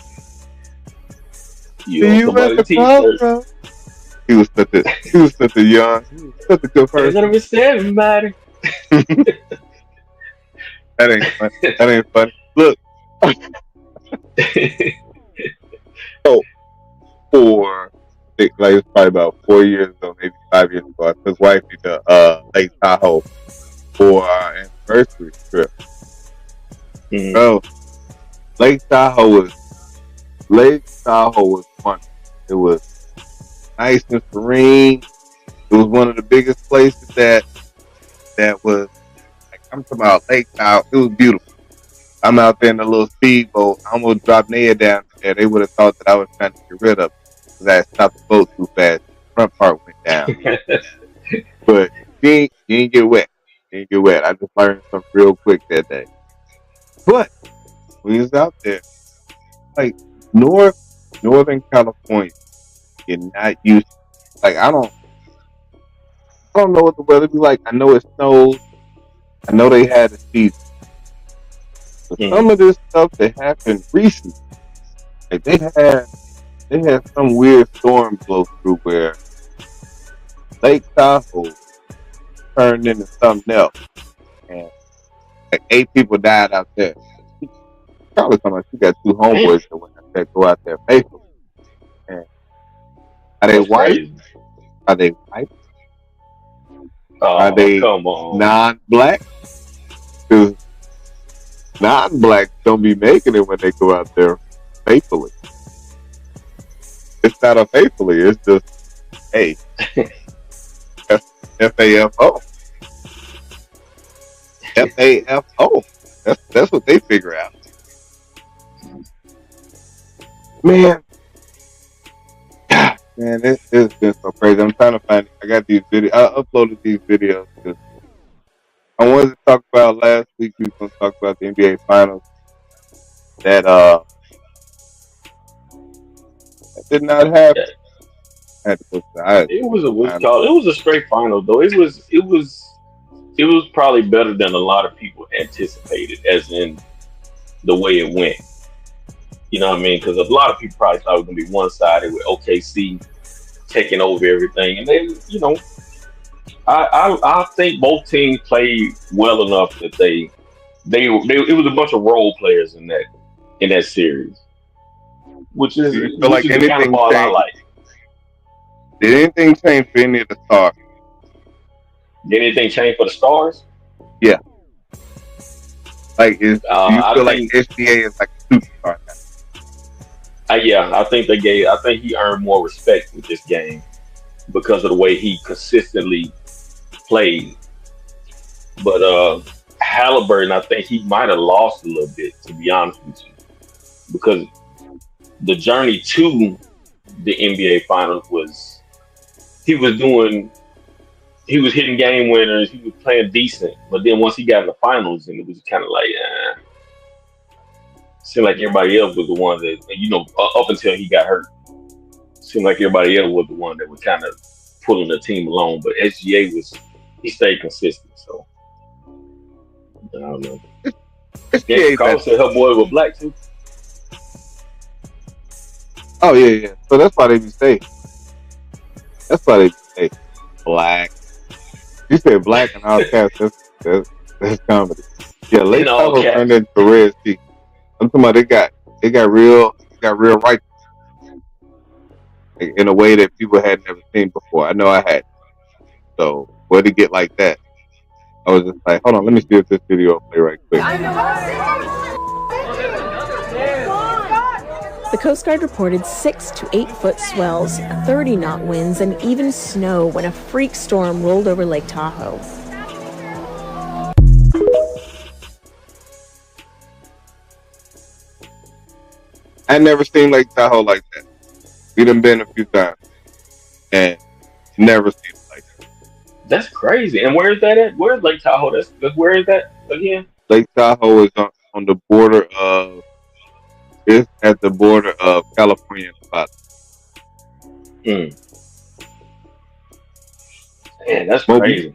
You See on you at the somebody's T-shirt. crossroads. He was such a young, such a good They're person. gonna miss everybody. That ain't funny. That ain't funny. Look, so for like it's probably about 4 years ago, maybe 5 years ago, I took wifey to Lake Tahoe for our anniversary trip. Mhm. So Lake Tahoe was fun. It was nice and serene. It was one of the biggest places that was like, I'm talking about Lake Tahoe. It was beautiful. I'm out there in a little speedboat. I almost dropped Ned down there. They would have thought that I was trying to get rid of it because I had stopped the boat too fast. The front part went down. But you ain't get wet. You ain't get wet. I just learned something real quick that day. But when you was out there, like Northern California, you're not used to, like I don't know what the weather be like. I know it snows. I know they had a season. But some of this stuff that happened recently, like they had some weird storm blow through where Lake Tahoe turned into something else, and like 8 people died out there. Probably talking about you got 2 homeboys that went out there, go out there faithfully. And are they That's white? crazy. Are they white? Are Oh, they come on. non-black? Because non-blacks don't be making it when they go out there faithfully. It's not a faithfully. It's just, hey, FAFO. FAFO. That's what they figure out. Man, it's been so crazy. I'm trying to find it. I got these videos. I uploaded these videos because I wanted to talk about last week. We were going to talk about the NBA Finals. That did not happen. Yeah. I had to put the It was it was a straight final though. It was probably better than a lot of people anticipated, as in the way it went. You know what I mean? Because a lot of people probably thought it was gonna be one sided with OKC taking over everything, and they, I think both teams played well enough that they it was a bunch of role players in that series, which is Do you feel like the kind of anything ball I changed? like. Did anything change for any of the stars? Did anything change for the stars? Yeah. Like, do you I feel like think, SGA is like a superstar now? yeah, I think I think he earned more respect with this game because of the way he consistently played. But Halliburton, I think he might have lost a little bit, to be honest with you, because the journey to the NBA Finals was he was hitting game winners, he was playing decent, but then once he got in the finals, and it was kind of like, seemed like everybody else was the one that, up until he got hurt, seemed like everybody else was the one that was kind of pulling the team along. But SGA he stayed consistent. So I don't know. Yeah, Carl said her boy was black too. Oh yeah. So that's why they be saying. That's why they be saying black. You said black and all caps. That's comedy. Yeah, Lake Tahoe turned into Red Sea. I'm talking about they got real right in a way that people had never seen before. I know I had. So where to get like that? I was just like, hold on, let me see if this video will play right quick. The Coast Guard reported 6 to 8 foot swells, 30 knot winds, and even snow when a freak storm rolled over Lake Tahoe. I never seen Lake Tahoe like that. We done been a few times and never seen it like that. That's crazy. And where is that at? Where's Lake Tahoe? Where is that again? Lake Tahoe is on. on the border of. It's at the border of California and Nevada. Man, that's Moby. crazy.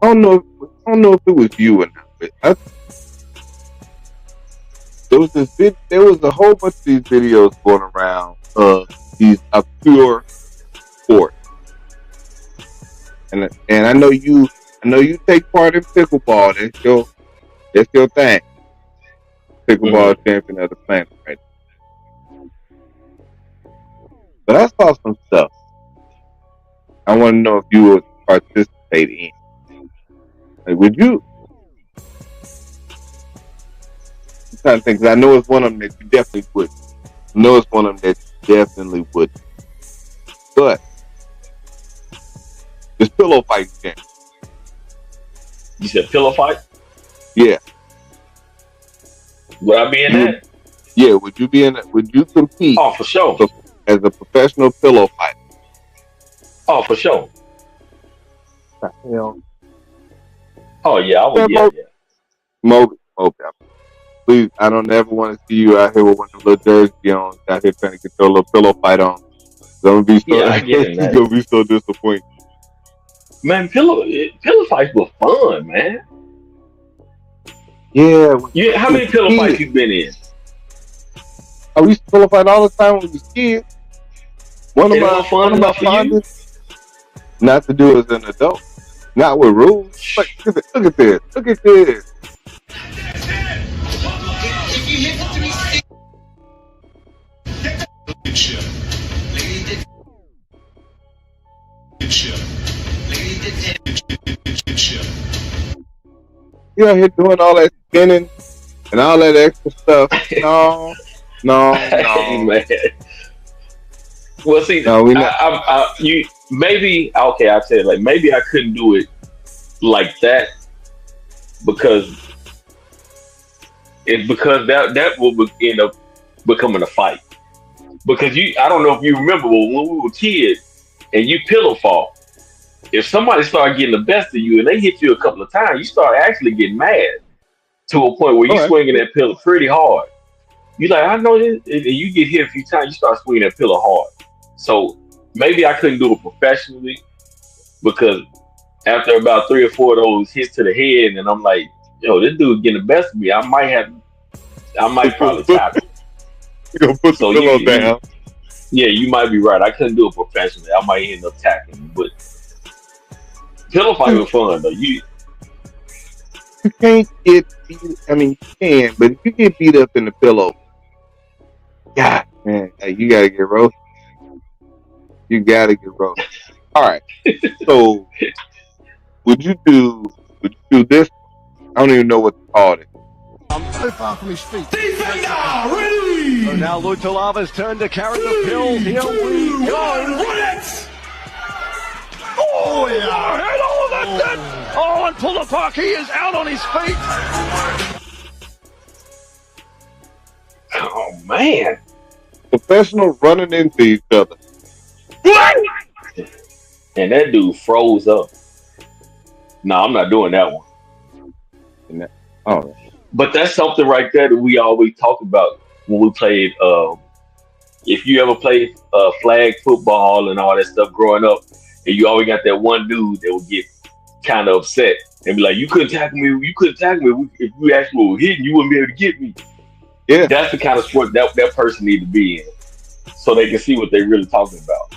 I don't know if it was you or not, but there was a whole bunch of these videos going around of these obscure sports. And I know you take part in pickleball. That's your thing. Pickleball champion of the planet, right? But I saw some stuff. I want to know if you would participate in. Like, would you? I'm trying to think, 'cause I know it's one of them that you definitely would. I know it's one of them that you definitely would. But this pillow fight game. You said pillow fight? Yeah. Would I be in that? Yeah, would you be in it? Would you compete? Oh, for sure. As a professional pillow fighter? Oh, for sure. What the hell? Oh, yeah, I would. Yeah. Moby, please, I don't ever want to see you out here with one of the little jerseys on, out here trying to get your little pillow fight on. I'm gonna be so, I get it, man. You're gonna be so disappointed. Man, pillow fights were fun, man. Yeah. How many pillow fights you been in? We used to pillow fight all the time when we was kids. One of my fondest, not to do as an adult, not with rules. Look at this. Look at this. You out here doing all that spinning and all that extra stuff. No. Man. Well, see, no, we not. I'll tell you, like, maybe I couldn't do it like that because that will end up becoming a fight. Because I don't know if you remember when we were kids and you pillow fought. If somebody started getting the best of you and they hit you a couple of times, you start actually getting mad to a point where you're swinging that pillow pretty hard. You like, I know this, and you get hit a few times, you start swinging that pillow hard. So maybe I couldn't do it professionally because after about 3 or 4 of those hits to the head, and I'm like, yo, this dude's getting the best of me. I might probably tackle. You're gonna put the pillow down. Yeah, you might be right. I couldn't do it professionally. I might end up tackling, but pillow fight was fun though. You can't get beat. I mean, you can, but if you get beat up in the pillow, God, man, you gotta get roasted. You gotta get roasted. All right. So, would you do this? I don't even know what to call it. I'm so far from his feet. Defender, ready! So now Lutalava's turn to carry the pills. Here we go. Run it! Oh, yeah. Oh, that's it! Oh, and Pulapaki is out on his feet. Oh, man. Professional running into each other. And that dude froze up. No, I'm not doing that one. Oh. But that's something right there that we always talk about when we played. If you ever played flag football and all that stuff growing up, and you always got that one dude that would get kind of upset and be like, "You couldn't tackle me. You couldn't tackle me. If you actually were hitting, you wouldn't be able to get me." Yeah, that's the kind of sport that person need to be in, so they can see what they're really talking about.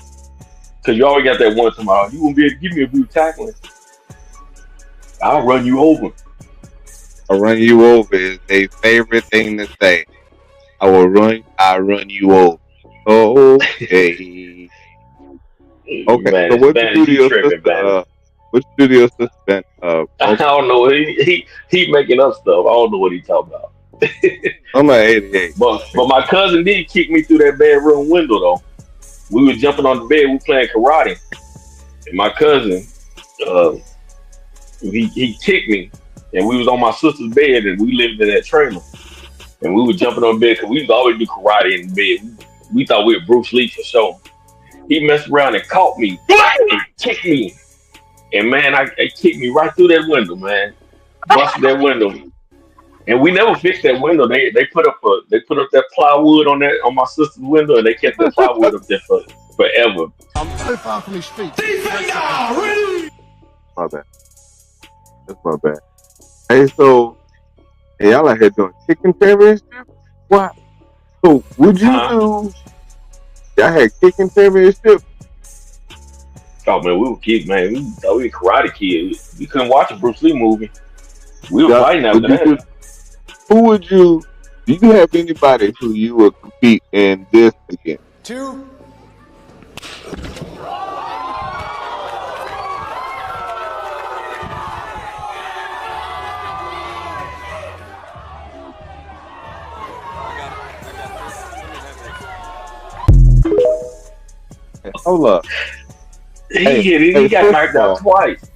Because you always got that one tomorrow. You won't be able to get me if you were tackling. I'll run you over. I'll run you over is a favorite thing to say. I'll run you over. Okay. Okay. Man, so what you do to your sister? What you do to your sister? I don't know. He making up stuff. I don't know what he talking about. I'm like 88. But my cousin did kick me through that bedroom window though. We were jumping on the bed. We were playing karate, and my cousin, he kicked me, and we was on my sister's bed, and we lived in that trailer, and we were jumping on the bed because we used to always do karate in the bed. We thought we were Bruce Lee for sure. He messed around and caught me and kicked me, and man, it kicked me right through that window, man. busted that window. And we never fixed that window. They put up that plywood on my sister's window, and they kept that plywood up there for forever. I'm so far from his feet. Defender, ready. My bad. That's my bad. Hey, so hey, y'all out here doing chicken championship? What? So would you do? Y'all had kicking championship? Oh man, we were kids, man. We were karate kids. We couldn't watch a Bruce Lee movie. We were fighting after that. Who would you? Do you have anybody who you would compete in this against? 2. Hold up. He got knocked out twice.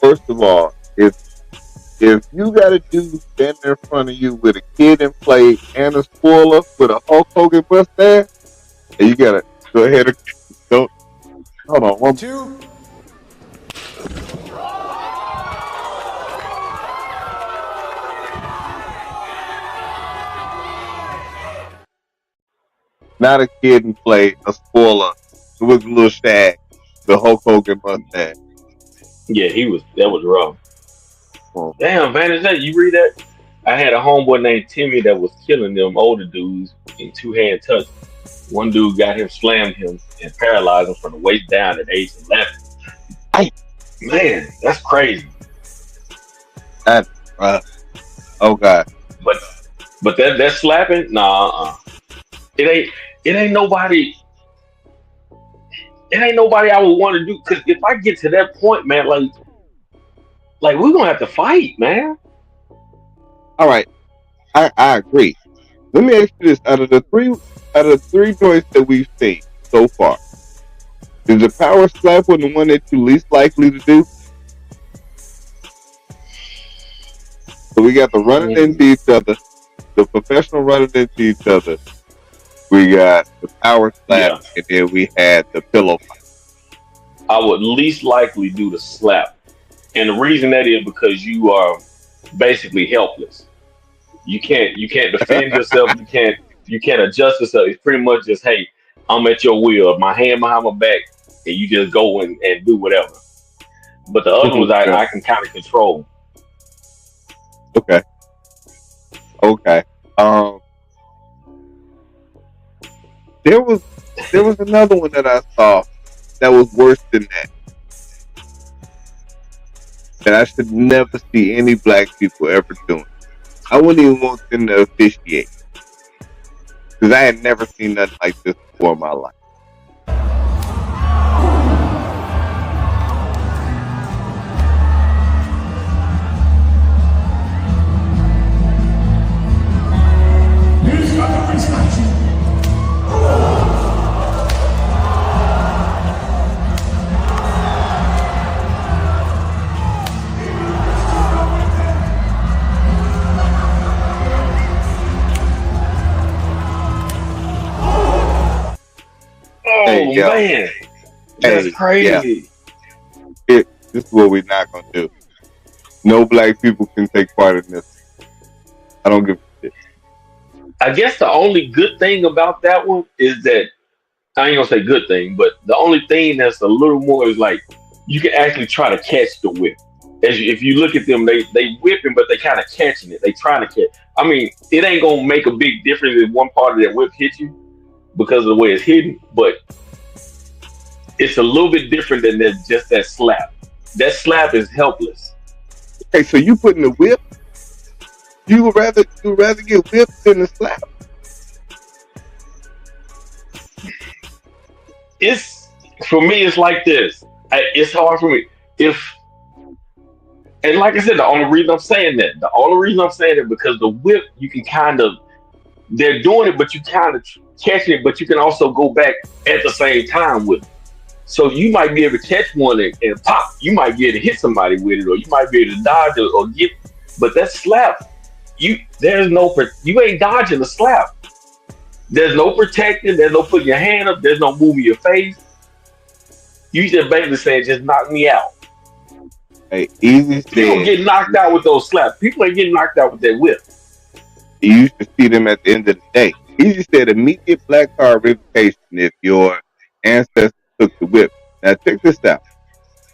First of all, if you got a dude standing in front of you with a kid in play and a spoiler with a Hulk Hogan mustache, and you gotta go ahead and don't hold on. 1, 2. Not a kid in play, a spoiler with a little shag, the Hulk Hogan mustache. Yeah, that was rough. Oh. Damn, man, is that you read that? I had a homeboy named Timmy that was killing them older dudes in two-hand touch. One dude got him, slammed him, and paralyzed him from the waist down at age 11. Man, that's crazy. That, oh God. But that slapping, nah, it ain't nobody. It ain't nobody I would want to do, because if I get to that point, man, like we're gonna have to fight, man. All right, I agree. Let me ask you this: out of the three joints that we've seen so far, is the power slap one the one that you least likely to do? So we got the running into each other, the professional running into each other. We got the power slap, and then we had the pillow fight. I would least likely do the slap, and the reason that is because you are basically helpless. You can't defend yourself. You can't adjust yourself. It's pretty much just, hey, I'm at your will. My hand behind my back, and you just go and do whatever. But the other ones I can kind of control. Okay. There was another one that I saw that was worse than that. That I should never see any black people ever doing. I wouldn't even want them to officiate. Because I had never seen nothing like this before in my life. Oh man, that's crazy. This is what we're not gonna do. No black people can take part in this. I don't give a shit. I guess the only good thing about that one is that I ain't gonna say good thing, but the only thing that's a little more is like you can actually try to catch the whip. If you look at them, they whipping, but they kind of catching it. They trying to catch. I mean, it ain't gonna make a big difference if one part of that whip hits you because of the way it's hidden, but it's a little bit different than just that slap. That slap is helpless. Okay, so you putting the whip? You would rather get whipped than the slap? It's for me. It's like this. It's hard for me. And like I said, the only reason I'm saying that because the whip, you can kind of, they're doing it, but you kind of catching it, but you can also go back at the same time with it. So you might be able to catch one and pop. You might be able to hit somebody with it, or you might be able to dodge it or get. But that slap, you ain't dodging the slap. There's no protecting. There's no putting your hand up. There's no moving your face. You just basically saying, just knock me out. Hey, Easy You don't said get knocked out with those slaps. People ain't getting knocked out with that whip. you used to see them at the end of the day. Easy said immediate black card revocation if your ancestors took the whip. Now check this out.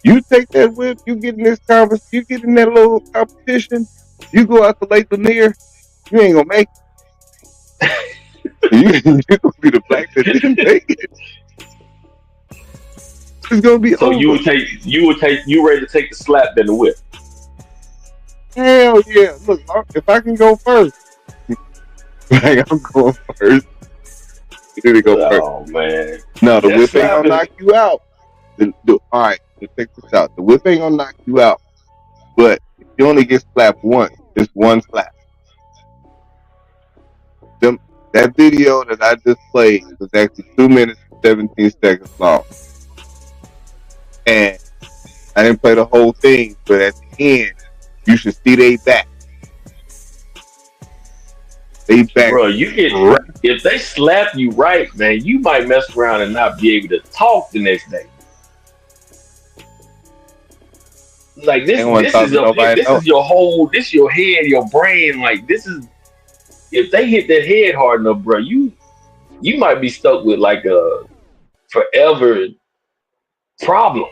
You take that whip, you get in this conference, you get in that little competition, you go out to Lake Lanier, you ain't gonna make it. You're gonna be the black that didn't make it. It's gonna be So over. you ready to take the slap than the whip? Hell yeah! Look, if I can go first, like I'm going first. You need to go first. Oh man, No, the that whip ain't slap gonna knock you out. All right, let's check this out. The whip ain't gonna knock you out, but if you only get slapped once, it's one slap. That video that I just played was actually 2 minutes and 17 seconds long, and I didn't play the whole thing, but at the end, you should see they back. They back. bro. You get if they slap you right, man, you might mess around and not be able to talk the next day. Like this is your head, your brain. Like this is if they hit that head hard enough, bro, you might be stuck with like a forever problem.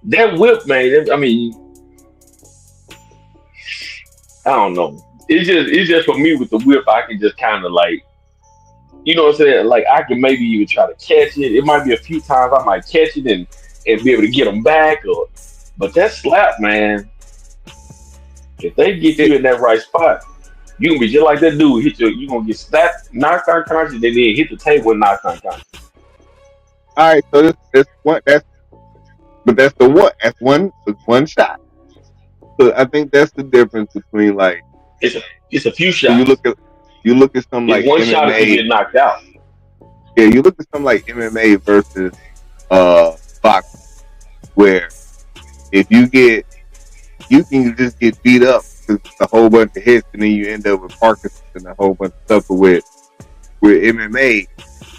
That whip, man. I mean, I don't know. It's just for me with the whip. I can just kind of like, you know what I'm saying? Like I can maybe even try to catch it. It might be a few times I might catch it and be able to get them back. But that slap, man. If they get you in that right spot, you gonna be just like that dude. You gonna get slapped, knocked unconscious, and then hit the table and knocked unconscious. All right, so that's one. That's the one. That's one shot. So I think that's the difference between like it's a few shots. So you look at something like one MMA. shot if you get knocked out. Yeah, you look at something like MMA versus boxing, where if you can just get beat up because it's a whole bunch of hits, and then you end up with Parkinson's and a whole bunch of stuff. With MMA,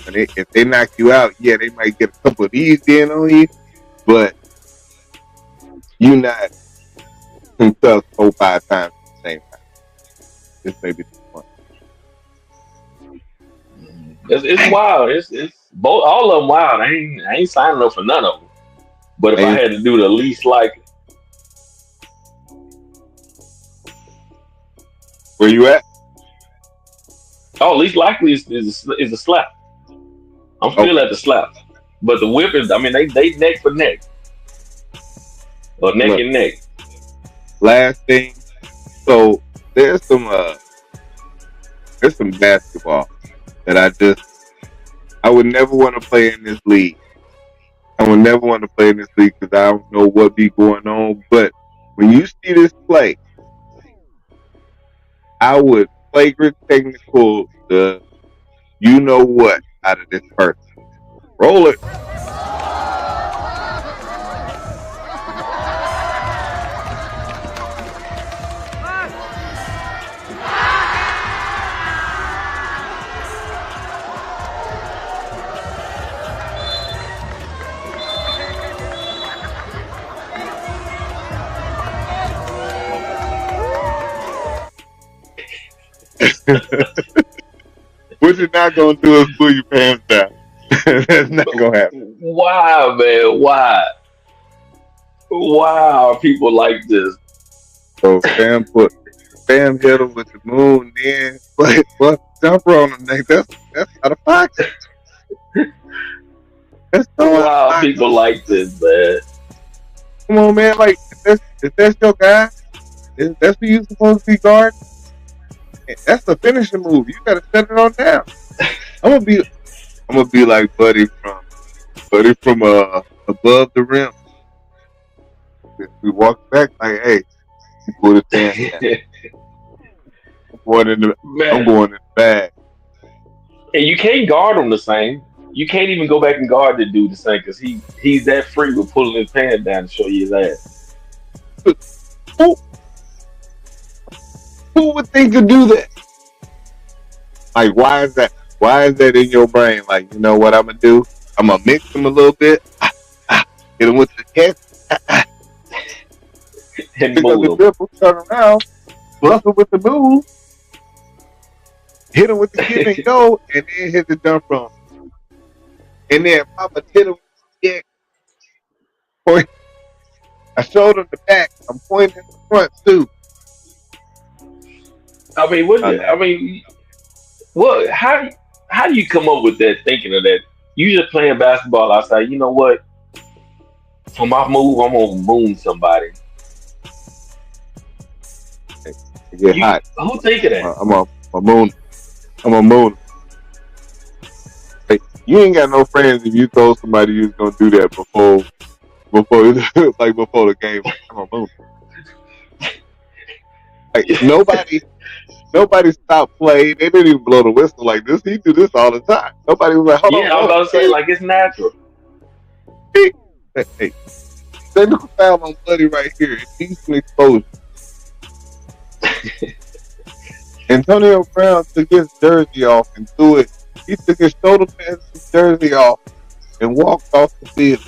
and if they knock you out, yeah, they might get a couple of these in on you, but you not concussed 4-5 times at the same time. This may be the one. It's wild. It's both all of them wild. I ain't signing up for none of them. But if I had to do the least likely, where you at? Oh, least likely is a slap. I'm still at the slap, but the whip is. I mean, they neck for neck, or neck and neck. Last thing, so there's some basketball that I would never want to play in this league. I would never want to play in this league because I don't know what be going on. But when you see this play, I would flagrant technical the you know what out of this person. Roll it. What you're not gonna do is pull your pants down. That's not gonna happen. Why, man? Why are people like this? So Sam hit him with the moon, then what jumper on the neck? That's out of pocket. That's so why are people like this, man? Come on, man. Like if that's your guy, if that's who you supposed to be guarding. That's the finishing move. You gotta set it on down. I'm gonna be like Buddy from above the rim. We walk back like, hey, you put his hand down. I'm going in the bag. And you can't guard him the same. You can't even go back and guard the dude the same because he's that free with pulling his pants down to show you his ass. Who would think to do that? Like, why is that? Why is that in your brain? Like, you know what I'm gonna do? I'm gonna mix them a little bit. Hit him with the Yes. And Because the move them. dribble, turn around, bluff him with the move, hit him with the give and go, and then hit the dump from. And then Papa hit him. Yeah. Point. I showed him the back. I'm pointing in the front too. I mean, what? How do you come up with that? Thinking of that, you just playing basketball outside. You know what? For my move, I'm gonna moon somebody. It get hot. Who think of that? I'm a moon. I'm a moon. Hey, you ain't got no friends if you told somebody you was gonna do that before like before the game. I'm a moon. Like nobody stopped play. They didn't even blow the whistle like this. He do this all the time. Nobody was like, hold on. I was about to say, like, it's natural. Hey, technical foul on Buddy right here. It needs some exposure. Antonio Brown took his jersey off and threw it. He took his shoulder pads and jersey off and walked off the field.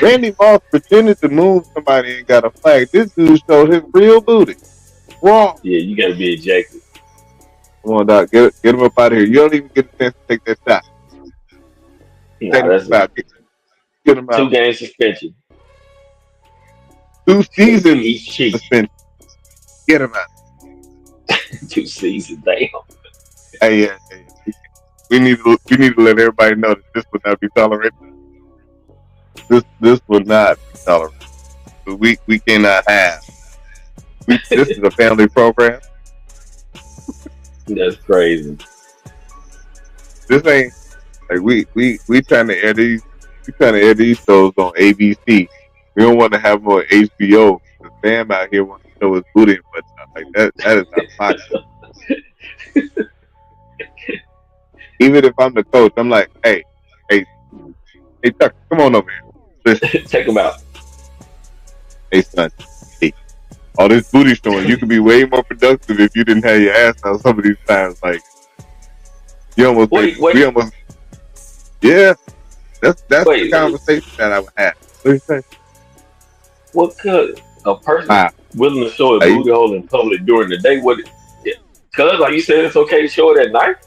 Randy Moss pretended to move somebody and got a flag. This dude showed his real booty. Wrong. Yeah, you gotta be ejected. Come on, Doc. Get him up out of here. You don't even get a chance to take that shot. Get him out. 2 game suspension. 2 seasons Each cheek. suspension. Get him out. 2 seasons, damn. Hey. We need to let everybody know that this would not be tolerated. This will not be tolerated. We cannot have. This is a family program. That's crazy. This ain't like we trying to air these. We trying to air these shows on ABC. We don't want to have more HBO. The fam out here wants to show his booty and whatnot. Like that is not possible. Even if I'm the coach, I'm like, hey, Tucker, come on over here. Listen. Take him out. Hey, son. Hey, all this booty showing, you could be way more productive if you didn't have your ass out some of these times. Like, you almost, wait. We almost, yeah. That's the conversation that I would have. What do you say? What could a person willing to show a booty hole in public during the day? Cause like you said, it's okay to show it at night.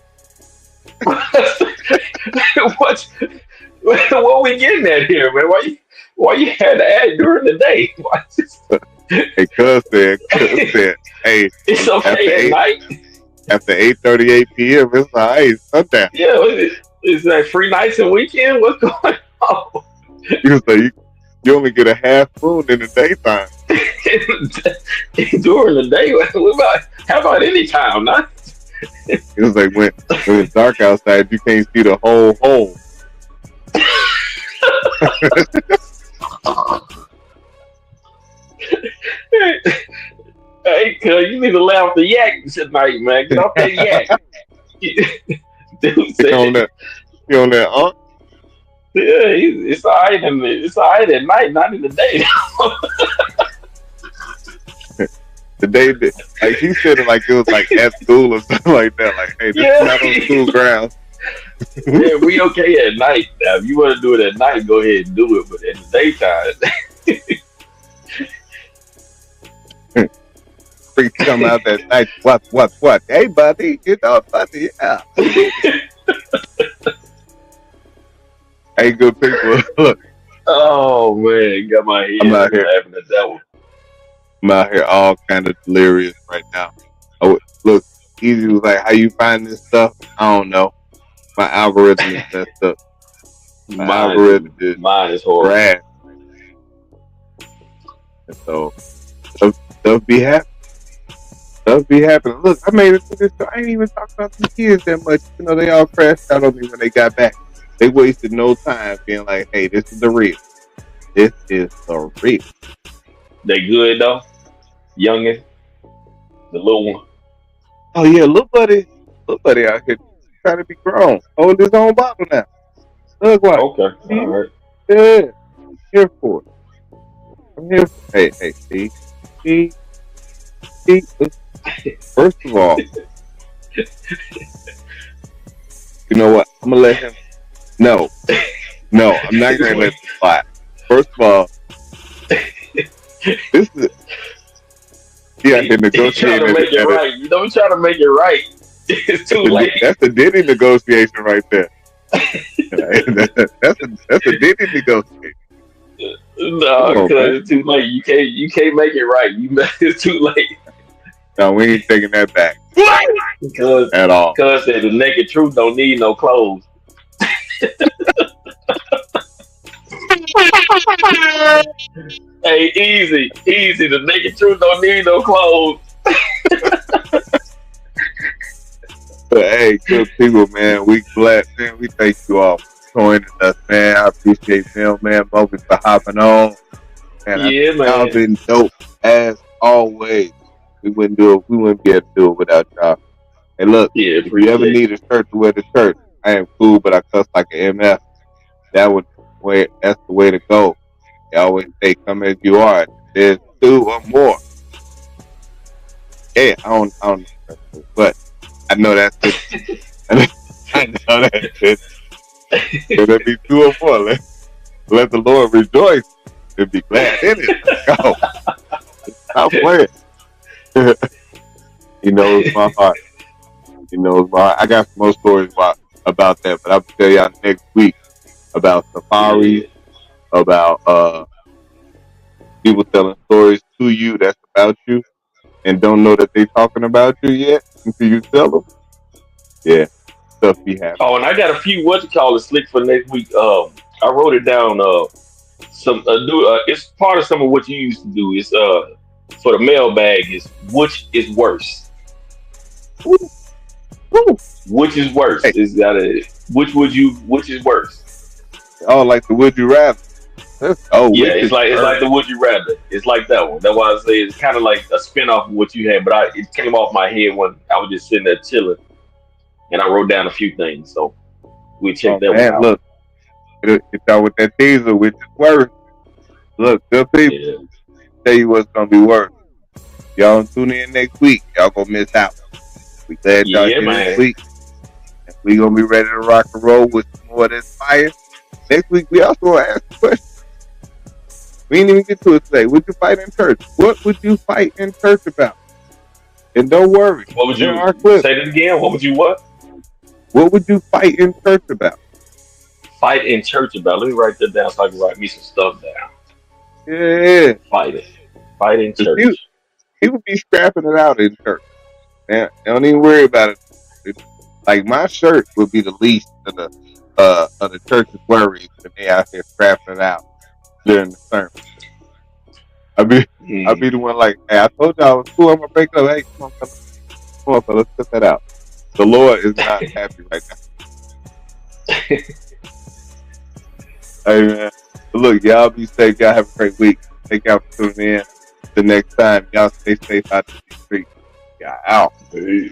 What we getting at here, man? Why you had to act during the day? Hey, cuz said, hey, it's okay at night. After 8:38 p.m., it's all right. Sundown. Yeah, is that free nights and weekend? What's going on? You say you only get a half moon in the daytime. During the day, how about any time? Not. It was like when it's dark outside, you can't see the whole hole. Hey, cuz you need to lay off the yak tonight, man. Get off that yak. Dude said, you on that, huh? Yeah, it's alright at night, not in the day. The day that, like he said it like it was like at school or something like that. Like, hey, this is not on school grounds. Yeah, we okay at night. Now, if you want to do it at night, go ahead and do it. But in the daytime, freaks come out that night. What? Hey, buddy, you know, buddy, yeah. Hey, good people. Look. Oh man, got my head. I'm out here laughing at that one. I'm out here all kind of delirious right now. Oh, look, Easy was like, "How you find this stuff?" I don't know. My algorithm is messed up. Mine is horrible. Trash. And so stuff be happening. Look, I made it to this show. I ain't even talking about the kids that much. You know, they all crashed out on me when they got back. They wasted no time being like, "Hey, this is the real. This is the real." They good though, youngest, the little one. Oh yeah, little buddy out here trying to be grown, hold his own bottle now. Look like, okay, all right. Yeah, I'm here for it. I'm here. Hey, see. First of all, you know what? I'm gonna let him. No, I'm not gonna let him slide. First of all, this is yeah, I can He trying negotiate to make it right. You don't try to make it right. It's too late. That's a Diddy negotiation right there. that's a Diddy negotiation. No, because it's too late. You can't make it right. It's too late. No, we ain't taking that back Because at all. Because the naked truth don't need no clothes. Hey, easy. The naked truth don't need no clothes. But hey, good people, man. We glad, man. We thank you all for joining us, man. I appreciate Phil, man, Moby for hopping on. Man, Yeah, man. Y'all been dope as always. We wouldn't be able to do it without y'all. Hey, look, Yeah, if you ever need a shirt to wear to church, I am cool, but I cuss like an MF. That's the way to go. They always say, "Come as you are." There's two or more. Yeah, I don't know, but I know that's it. I know that's it. So there be two or more. Let the Lord rejoice and be glad in it. Go. Stop playing. He knows my heart. He knows my heart. I got some more stories about that, but I'll tell y'all next week about safaris, about people telling stories to you that's about you and don't know that they talking about you yet until you tell them. Yeah, stuff be happening. Oh, and I got a few slick for next week. I wrote it down. It's part of some of what you used to do. It's for the mailbag is which is worse. Woo. Which is worse? Hey. Is that it? Which is worse? Oh, like the would you rather? Yeah, it's like the would you rather. It's like that one. That's why I say it's kind of like a spinoff of what you had. But it came off my head when I was just sitting there chilling, and I wrote down a few things. So we check that one out. Look, it's y'all with that teaser, which is worse. Look, good people. Yeah. Tell you what's gonna be worse. Y'all tune in next week. Y'all gonna miss out. We glad y'all here this week. And we gonna be ready to rock and roll with some more of this fire. Next week we also gonna ask a question. We didn't even get to it today. Would you fight in church? What would you fight in church about? And don't worry. What would you say that again? What would you what? What would you fight in church about? Fight in church about. Let me write that down so I can write me some stuff down. Yeah. Fight in church. People be scrapping it out in church. Man, don't even worry about it. Like my shirt would be the least of the church's worries when they out here scrapping it out during the sermon. I'd be the one like, hey, I told y'all I was cool. I'm gonna break up. Hey, come on, fellas, cut that out. The Lord is not happy right now. Hey man, but look, y'all be safe. Y'all have a great week. Thank y'all for tuning in. Till next time, y'all stay safe out in the street. Y'all out. Hey.